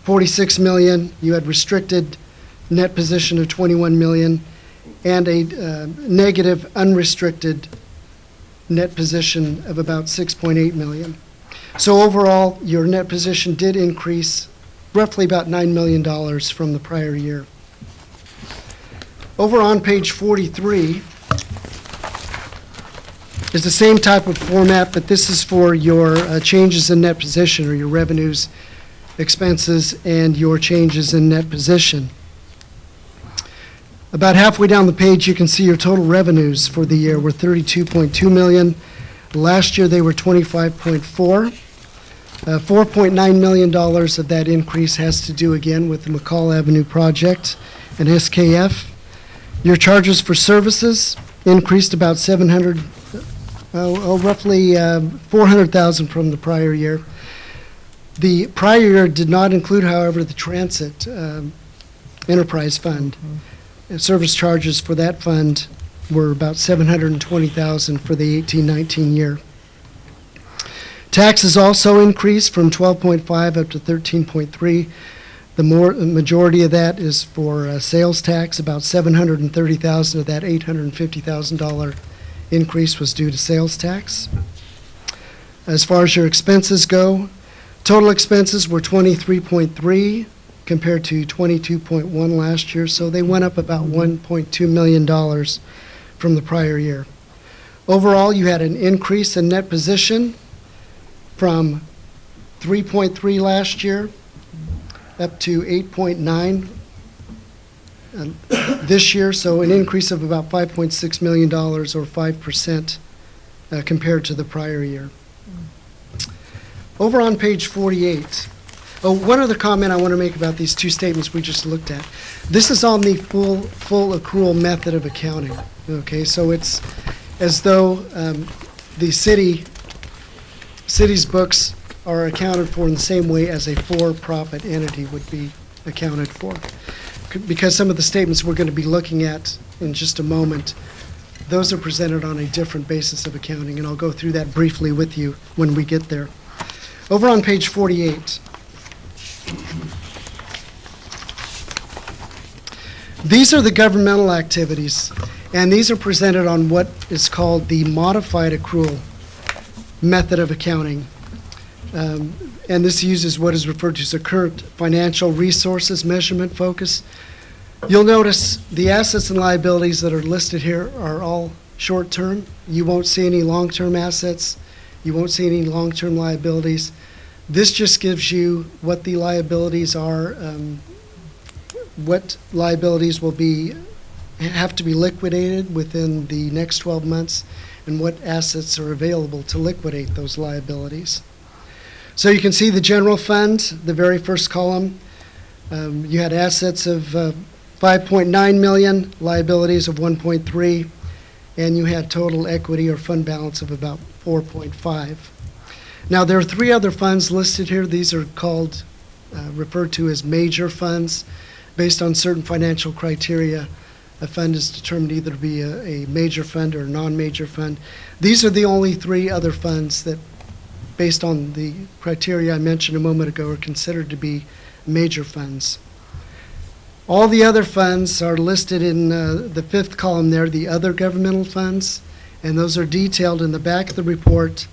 V: 46 million, you had restricted net position of 21 million, and a negative unrestricted net position of about 6.8 million. So overall, your net position did increase roughly about $9 million from the prior year. Over on page 43 is the same type of format, but this is for your changes in net position, or your revenues, expenses, and your changes in net position. About halfway down the page, you can see your total revenues for the year were $32.2 million. Last year, they were $25.4. $4.9 million of that increase has to do again with the McCall Avenue project and SKF. Your charges for services increased about roughly $400,000 from the prior year. The prior year did not include, however, the transit enterprise fund. Service charges for that fund were about $720,000 for the 18-19 year. Taxes also increased from 12.5 up to 13.3. The majority of that is for sales tax. About $730,000 of that $850,000 increase was due to sales tax. As far as your expenses go, total expenses were 23.3 compared to 22.1 last year, so they went up about $1.2 million from the prior year. Overall, you had an increase in net position from 3.3 last year up to 8.9 this year, so an increase of about $5.6 million or 5% compared to the prior year. Over on page 48, one other comment I want to make about these two statements we just looked at. This is on the full accrual method of accounting. Okay, so it's as though the city's books are accounted for in the same way as a for-profit entity would be accounted for. Because some of the statements we're going to be looking at in just a moment, those are presented on a different basis of accounting, and I'll go through that briefly with you when we get there. Over on page 48, these are the governmental activities, and these are presented on what is called the modified accrual method of accounting. And this uses what is referred to as a current financial resources measurement focus. You'll notice the assets and liabilities that are listed here are all short-term. You won't see any long-term assets. You won't see any long-term liabilities. This just gives you what the liabilities are, what liabilities will have to be liquidated within the next 12 months, and what assets are available to liquidate those liabilities. So you can see the general fund, the very first column. You had assets of 5.9 million, liabilities of 1.3, and you had total equity or fund balance of about 4.5. Now there are three other funds listed here. These are called, referred to as major funds. Based on certain financial criteria, a fund is determined either to be a major fund or a non-major fund. These are the only three other funds that, based on the criteria I mentioned a moment ago, are considered to be major funds. All the other funds are listed in the fifth column there, the other governmental funds, and those are detailed in the back of the report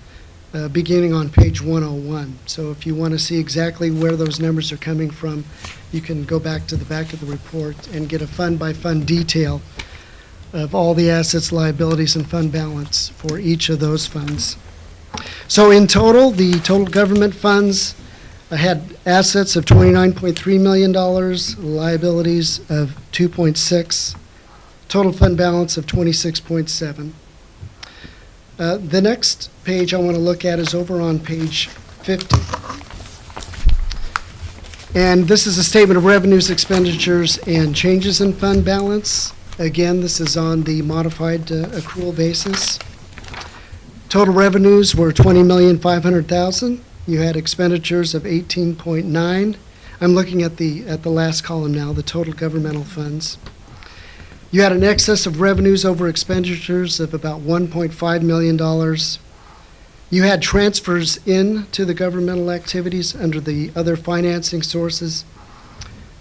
V: beginning on page 101. So if you want to see exactly where those numbers are coming from, you can go back to the back of the report and get a fund-by-fund detail of all the assets, liabilities, and fund balance for each of those funds. So in total, the total government funds had assets of $29.3 million, liabilities of $2.6, total fund balance of $26.7. The next page I want to look at is over on page 50. And this is a statement of revenues, expenditures, and changes in fund balance. Again, this is on the modified accrual basis. Total revenues were $20,500,000. You had expenditures of $18.9. I'm looking at the last column now, the total governmental funds. You had an excess of revenues over expenditures of about $1.5 million. You had transfers into the governmental activities under the other financing sources.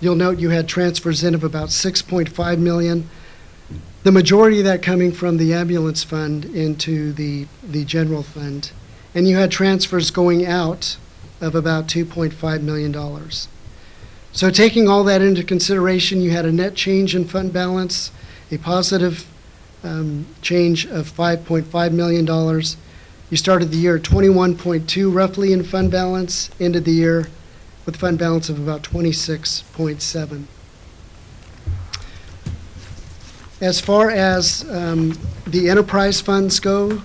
V: You'll note you had transfers in of about $6.5 million. The majority of that coming from the ambulance fund into the general fund. And you had transfers going out of about $2.5 million. So taking all that into consideration, you had a net change in fund balance, a positive change of $5.5 million. You started the year at 21.2 roughly in fund balance, ended the year with a fund balance of about 26.7. As far as the enterprise funds go,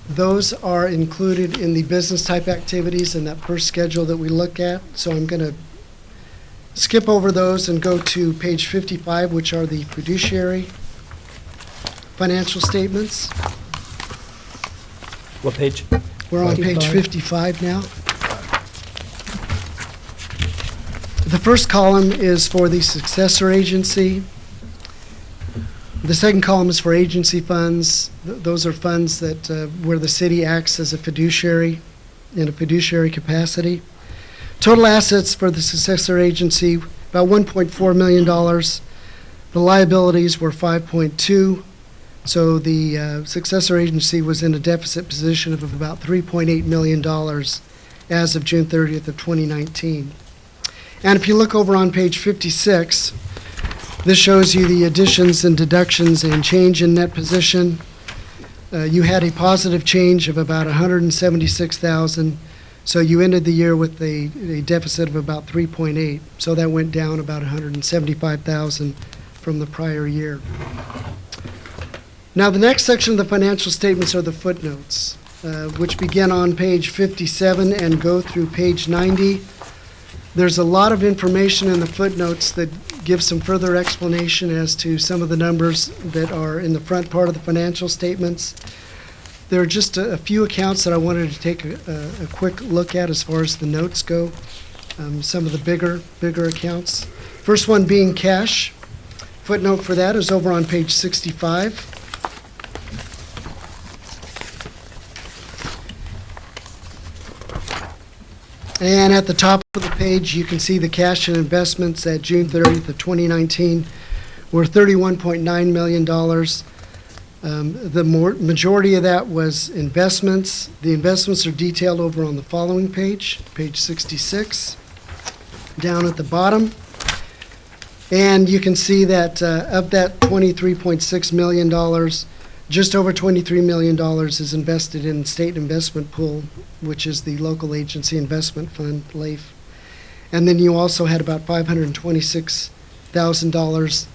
V: those are included in the business type activities in that first schedule that we look at. So I'm going to skip over those and go to page 55, which are the fiduciary financial statements.
J: What page?
V: We're on page 55 now. The first column is for the successor agency. The second column is for agency funds. Those are funds that, where the city acts as a fiduciary in a fiduciary capacity. Total assets for the successor agency, about $1.4 million. The liabilities were 5.2. So the successor agency was in a deficit position of about $3.8 million as of June 30th of 2019. And if you look over on page 56, this shows you the additions and deductions and change in net position. You had a positive change of about $176,000. So you ended the year with a deficit of about 3.8. So that went down about $175,000 from the prior year. Now, the next section of the financial statements are the footnotes, which begin on page 57 and go through page 90. There's a lot of information in the footnotes that give some further explanation as to some of the numbers that are in the front part of the financial statements. There are just a few accounts that I wanted to take a quick look at as far as the notes go, some of the bigger accounts. First one being cash. Footnote for that is over on page 65. And at the top of the page, you can see the cash and investments at June 30th of 2019 were $31.9 million. The majority of that was investments. The investments are detailed over on the following page, page 66, down at the bottom. And you can see that of that $23.6 million, just over $23 million is invested in State Investment Pool, which is the local agency investment fund, LAIF. And then you also had about $526,000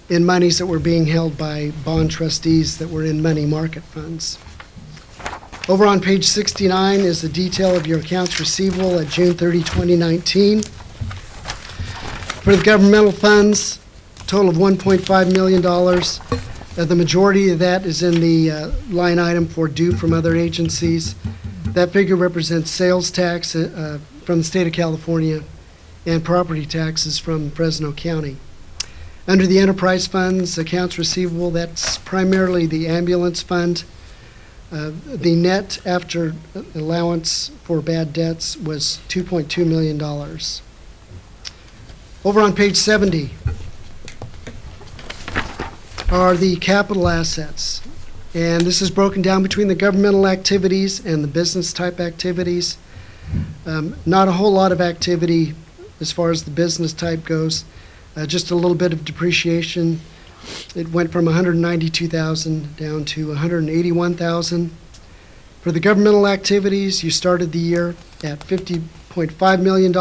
V: in monies that were being held by bond trustees that were in money market funds. Over on page 69 is the detail of your accounts receivable at June 30, 2019. For the governmental funds, total of $1.5 million. The majority of that is in the line item for due from other agencies. That figure represents sales tax from the state of California and property taxes from Fresno County. Under the enterprise funds, accounts receivable, that's primarily the ambulance fund. The net after allowance for bad debts was $2.2 million. Over on page 70 are the capital assets. And this is broken down between the governmental activities and the business type activities. Not a whole lot of activity as far as the business type goes. Just a little bit of depreciation. It went from $192,000 down to $181,000. For the governmental activities, you started the year at $50.5 million.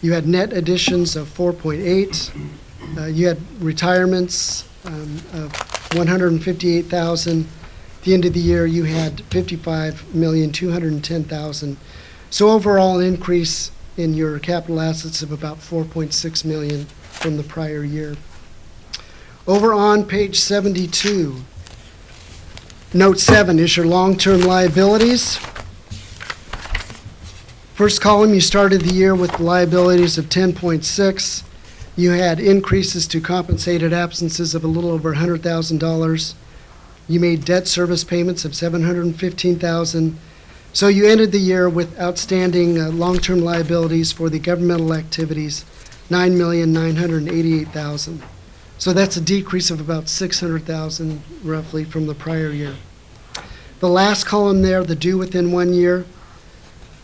V: You had net additions of 4.8. You had retirements of 158,000. At the end of the year, you had 55,210,000. So overall, an increase in your capital assets of about 4.6 million from the prior year. Over on page 72, note 7 is your long-term liabilities. First column, you started the year with liabilities of 10.6. You had increases to compensated absences of a little over $100,000. You made debt service payments of $715,000. So you ended the year with outstanding long-term liabilities for the governmental activities, $9,988,000. So that's a decrease of about $600,000 roughly from the prior year. The last column there, the due within 1 year,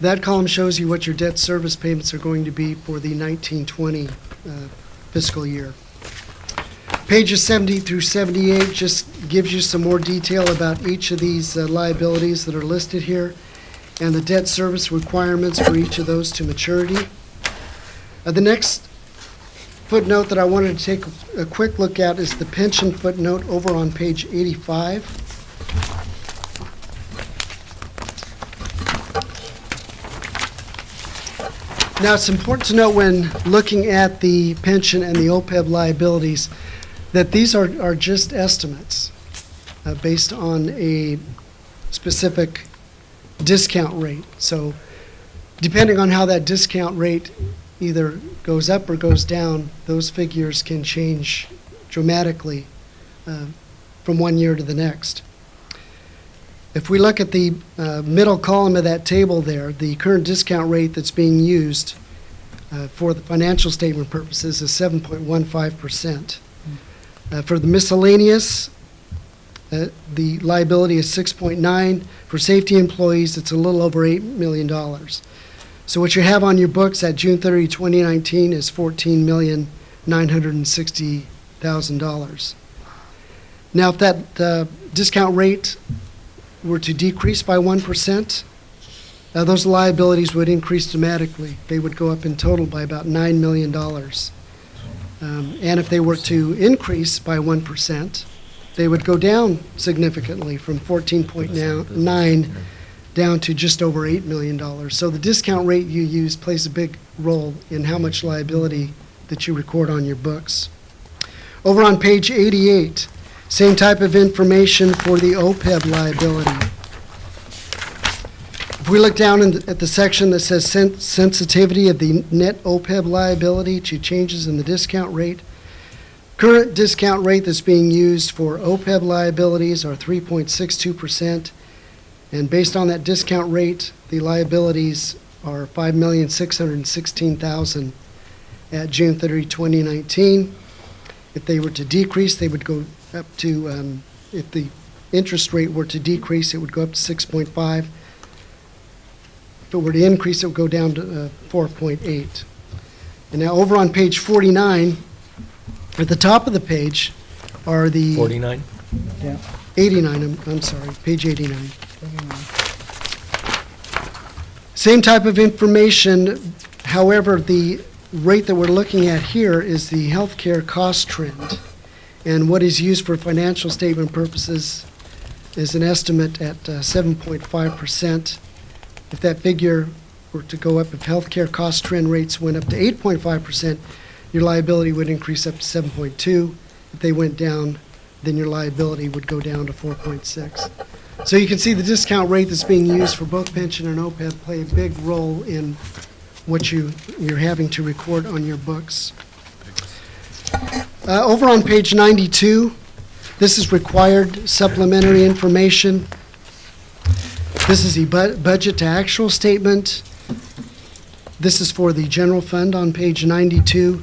V: that column shows you what your debt service payments are going to be for the 1920 fiscal year. Pages 70 through 78 just gives you some more detail about each of these liabilities that are listed here and the debt service requirements for each of those to maturity. The next footnote that I wanted to take a quick look at is the pension footnote over on page 85. Now, it's important to note when looking at the pension and the OPEB liabilities that these are just estimates based on a specific discount rate. So depending on how that discount rate either goes up or goes down, those figures can change dramatically from one year to the next. If we look at the middle column of that table there, the current discount rate that's being used for the financial statement purposes is 7.15%. For the miscellaneous, the liability is 6.9. For safety employees, it's a little over $8 million. So what you have on your books at June 30, 2019 is $14,960,000. Now, if that discount rate were to decrease by 1%, those liabilities would increase dramatically. They would go up in total by about $9 million. And if they were to increase by 1%, they would go down significantly from 14.9 down to just over $8 million. So the discount rate you use plays a big role in how much liability that you record on your books. Over on page 88, same type of information for the OPEB liability. If we look down at the section that says sensitivity of the net OPEB liability to changes in the discount rate, current discount rate that's being used for OPEB liabilities are 3.62%, and based on that discount rate, the liabilities are $5,616,000 at June 30, 2019. If they were to decrease, they would go up to, if the interest rate were to decrease, it would go up to 6.5. If it were to increase, it would go down to 4.8. And now over on page 49, at the top of the page are the...
J: 49?
V: Yeah. 89, I'm sorry, page 89. Same type of information, however, the rate that we're looking at here is the healthcare cost trend. And what is used for financial statement purposes is an estimate at 7.5%. If that figure were to go up, if healthcare cost trend rates went up to 8.5%, your liability would increase up to 7.2. If they went down, then your liability would go down to 4.6. So you can see the discount rate that's being used for both pension and OPEB play a big role in what you're having to record on your books. Over on page 92, this is required supplementary information. This is the budget to actual statement. This is for the general fund on page 92.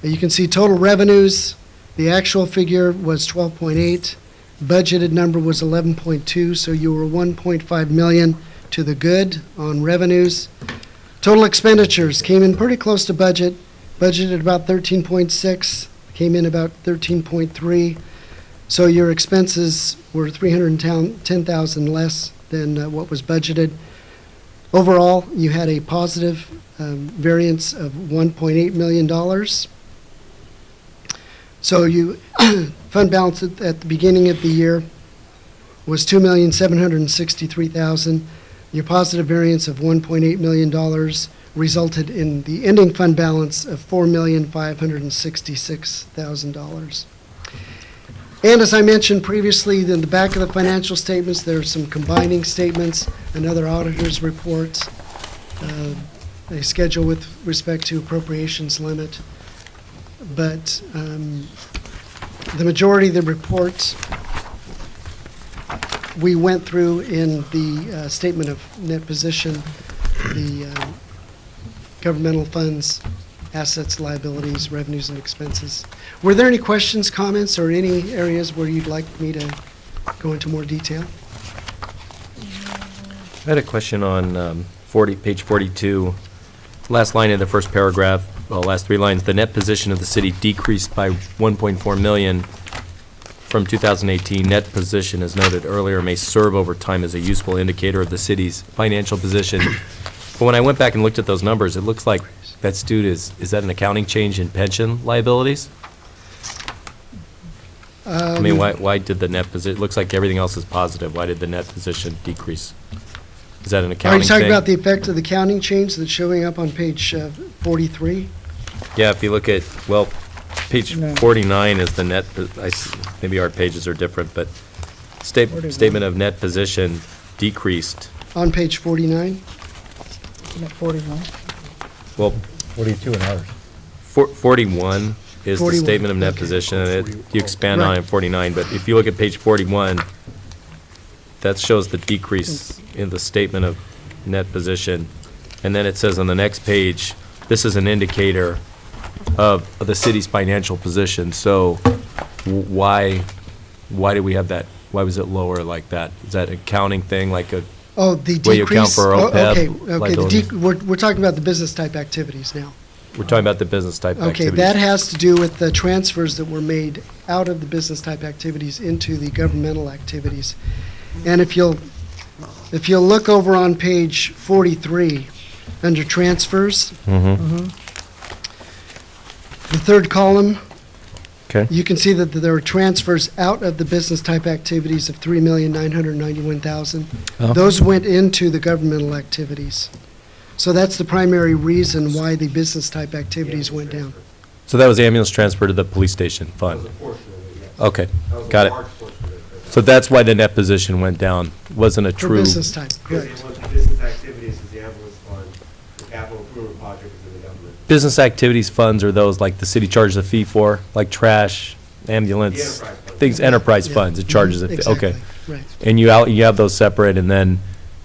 V: You can see total revenues. The actual figure was 12.8. Budgeted number was 11.2, so you were 1.5 million to the good on revenues. Total expenditures came in pretty close to budget. Budgeted about 13.6, came in about 13.3. So your expenses were 310,000 less than what was budgeted. Overall, you had a positive variance of $1.8 million. So you fund balance at the beginning of the year was $2,763,000. Your positive variance of $1.8 million resulted in the ending fund balance of $4,566,000. And as I mentioned previously, in the back of the financial statements, there are some combining statements, another auditor's report, a schedule with respect to appropriations limit. But the majority of the reports we went through in the statement of net position, the governmental funds, assets, liabilities, revenues, and expenses. Were there any questions, comments, or any areas where you'd like me to go into more detail?
J: I had a question on page 42, last line of the first paragraph, well, last three lines. The net position of the city decreased by 1.4 million from 2018. Net position, as noted earlier, may serve over time as a useful indicator of the city's financial position. But when I went back and looked at those numbers, it looks like that's due to, is that an accounting change in pension liabilities? I mean, why did the net position, it looks like everything else is positive. Why did the net position decrease? Is that an accounting
V: Are you
J: thing?
V: talking about the effect of the accounting change that's showing up on page 43?
J: Yeah, if you look at, well, page 49 is the net, maybe our pages are different, but statement of net position decreased.
V: On page 49?
H: At 41.
J: Well,
A: 42 in ours.
J: 41 is the
V: 41,
J: statement of net
V: okay.
J: position, and you expand on it in 49, but if you look at page 41, that shows the decrease in the statement of net position, and then it says on the next page, this is an indicator of the city's financial position, so why do we have that? Why was it lower like that? Is that an accounting thing, like a
V: Oh, the decrease?
J: way you account for
V: Oh,
J: OPEB
V: okay,
J: liabilities?
V: we're talking about the business type activities now.
J: We're talking about the business type
V: Okay,
J: activities.
V: that has to do with the transfers that were made out of the business type activities into the governmental activities. And if you'll look over on page 43, under transfers, the third column,
J: Okay.
V: you can see that there are transfers out of the business type activities of $3,991,000.
J: Oh.
V: Those went into the governmental activities. So that's the primary reason why the business type activities went down.
J: So that was ambulance transfer to the police station fund? Okay, got it. So that's why the net position went down, wasn't a
V: For
J: true...
V: business type,
B: Because
V: correct.
B: it was the business activities is the ambulance fund, the capital improvement project is in the government.
J: Business activities funds are those like the city charges a fee for, like trash, ambulance,
B: enterprise fund.
J: things, enterprise
V: Yeah.
J: funds, it charges a fee, okay.
V: Exactly, right.
J: And you have those separate, and then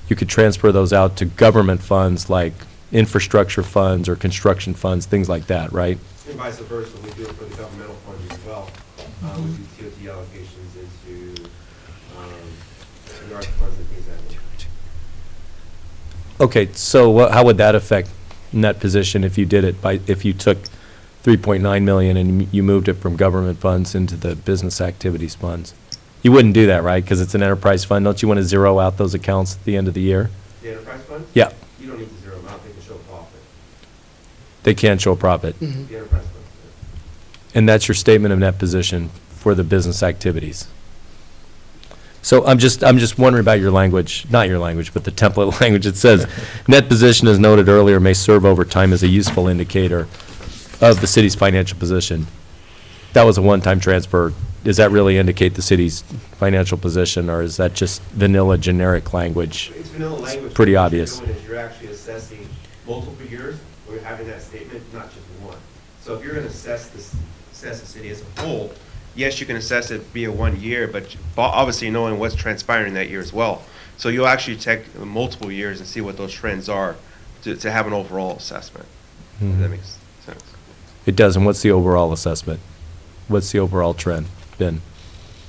J: you could transfer those out to government funds like infrastructure funds or construction funds, things like that, right?
B: And vice versa, we do it for the governmental funds as well. We do TOT allocations into the art funds and things like that.
J: Okay, so how would that affect net position if you did it if you took 3.9 million and you moved it from government funds into the business activities funds? You wouldn't do that, right? Because it's an enterprise fund. Don't you want to zero out those accounts at the end of the year?
B: The enterprise funds?
J: Yeah.
B: You don't need to zero them out, they can show profit.
J: They can't show profit.
B: The enterprise funds.
J: And that's your statement of net position for the business activities. So I'm just wondering about your language, not your language, but the template language. It says, net position, as noted earlier, may serve over time as a useful indicator of the city's financial position. That was a one-time transfer. Does that really indicate the city's financial position, or is that just vanilla generic language?
B: It's vanilla language.
J: Pretty
B: What
J: obvious.
B: you're doing is you're actually assessing multiple years, we're having that statement, not just one. So if you're gonna assess the city as a whole, yes, you can assess it via 1 year, but obviously knowing what's transpiring that year as well. So you'll actually take multiple years and see what those trends are to have an overall assessment. If that makes sense.
J: It does, and what's the overall assessment? What's the overall trend been?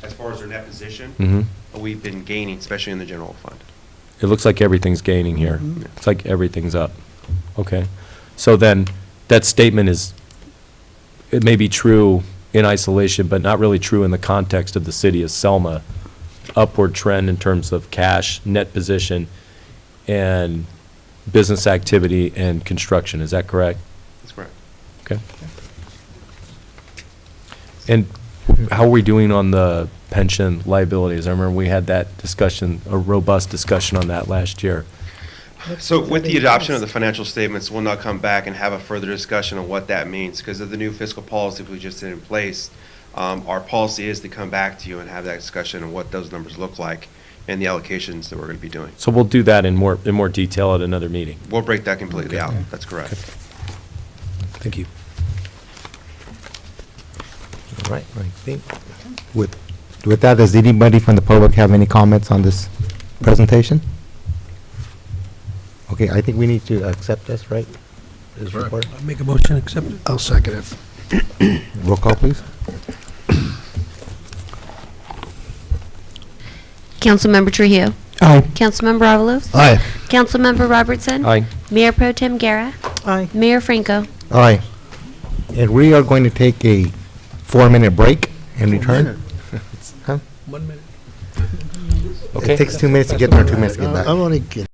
B: As far as our net position,
J: Mm-hmm.
B: we've been gaining, especially in the general fund.
J: It looks like everything's gaining here. It's like everything's up. Okay. So then, that statement it may be true in isolation, but not really true in the context of the city of Selma. Upward trend in terms of cash, net position, and business activity and construction. Is that correct?
B: That's correct.
J: Okay. And how are we doing on the pension liabilities? I remember we had that discussion, a robust discussion on that last year.
K: So with the adoption of the financial statements, we'll now come back and have a further discussion on what that means, because of the new fiscal policy we just did in place. Our policy is to come back to you and have that discussion on what those numbers look like and the allocations that we're going to be doing.
J: So we'll do that in more detail at another meeting.
K: We'll break that completely out. That's correct.
J: Thank you.
A: All right, I think with that, does anybody from the public have any comments on this presentation? Okay, I think we need to accept this, right? This report.
L: I'll make a motion, accept it.
C: I'll second it.
A: Roll call, please.
E: Councilmember Trujillo.
C: Aye.
E: Councilmember Avalos.
C: Aye.
E: Councilmember Robertson.
J: Aye.
E: Mayor Pro Tem Guerra.
M: Aye.
E: Mayor Franco.
A: Aye. And we are going to take a 4-minute break and return. Huh?
L: 1 minute.
J: Okay.
A: It takes 2 minutes to get there, 2 minutes to get back.
C: I'm only kidding.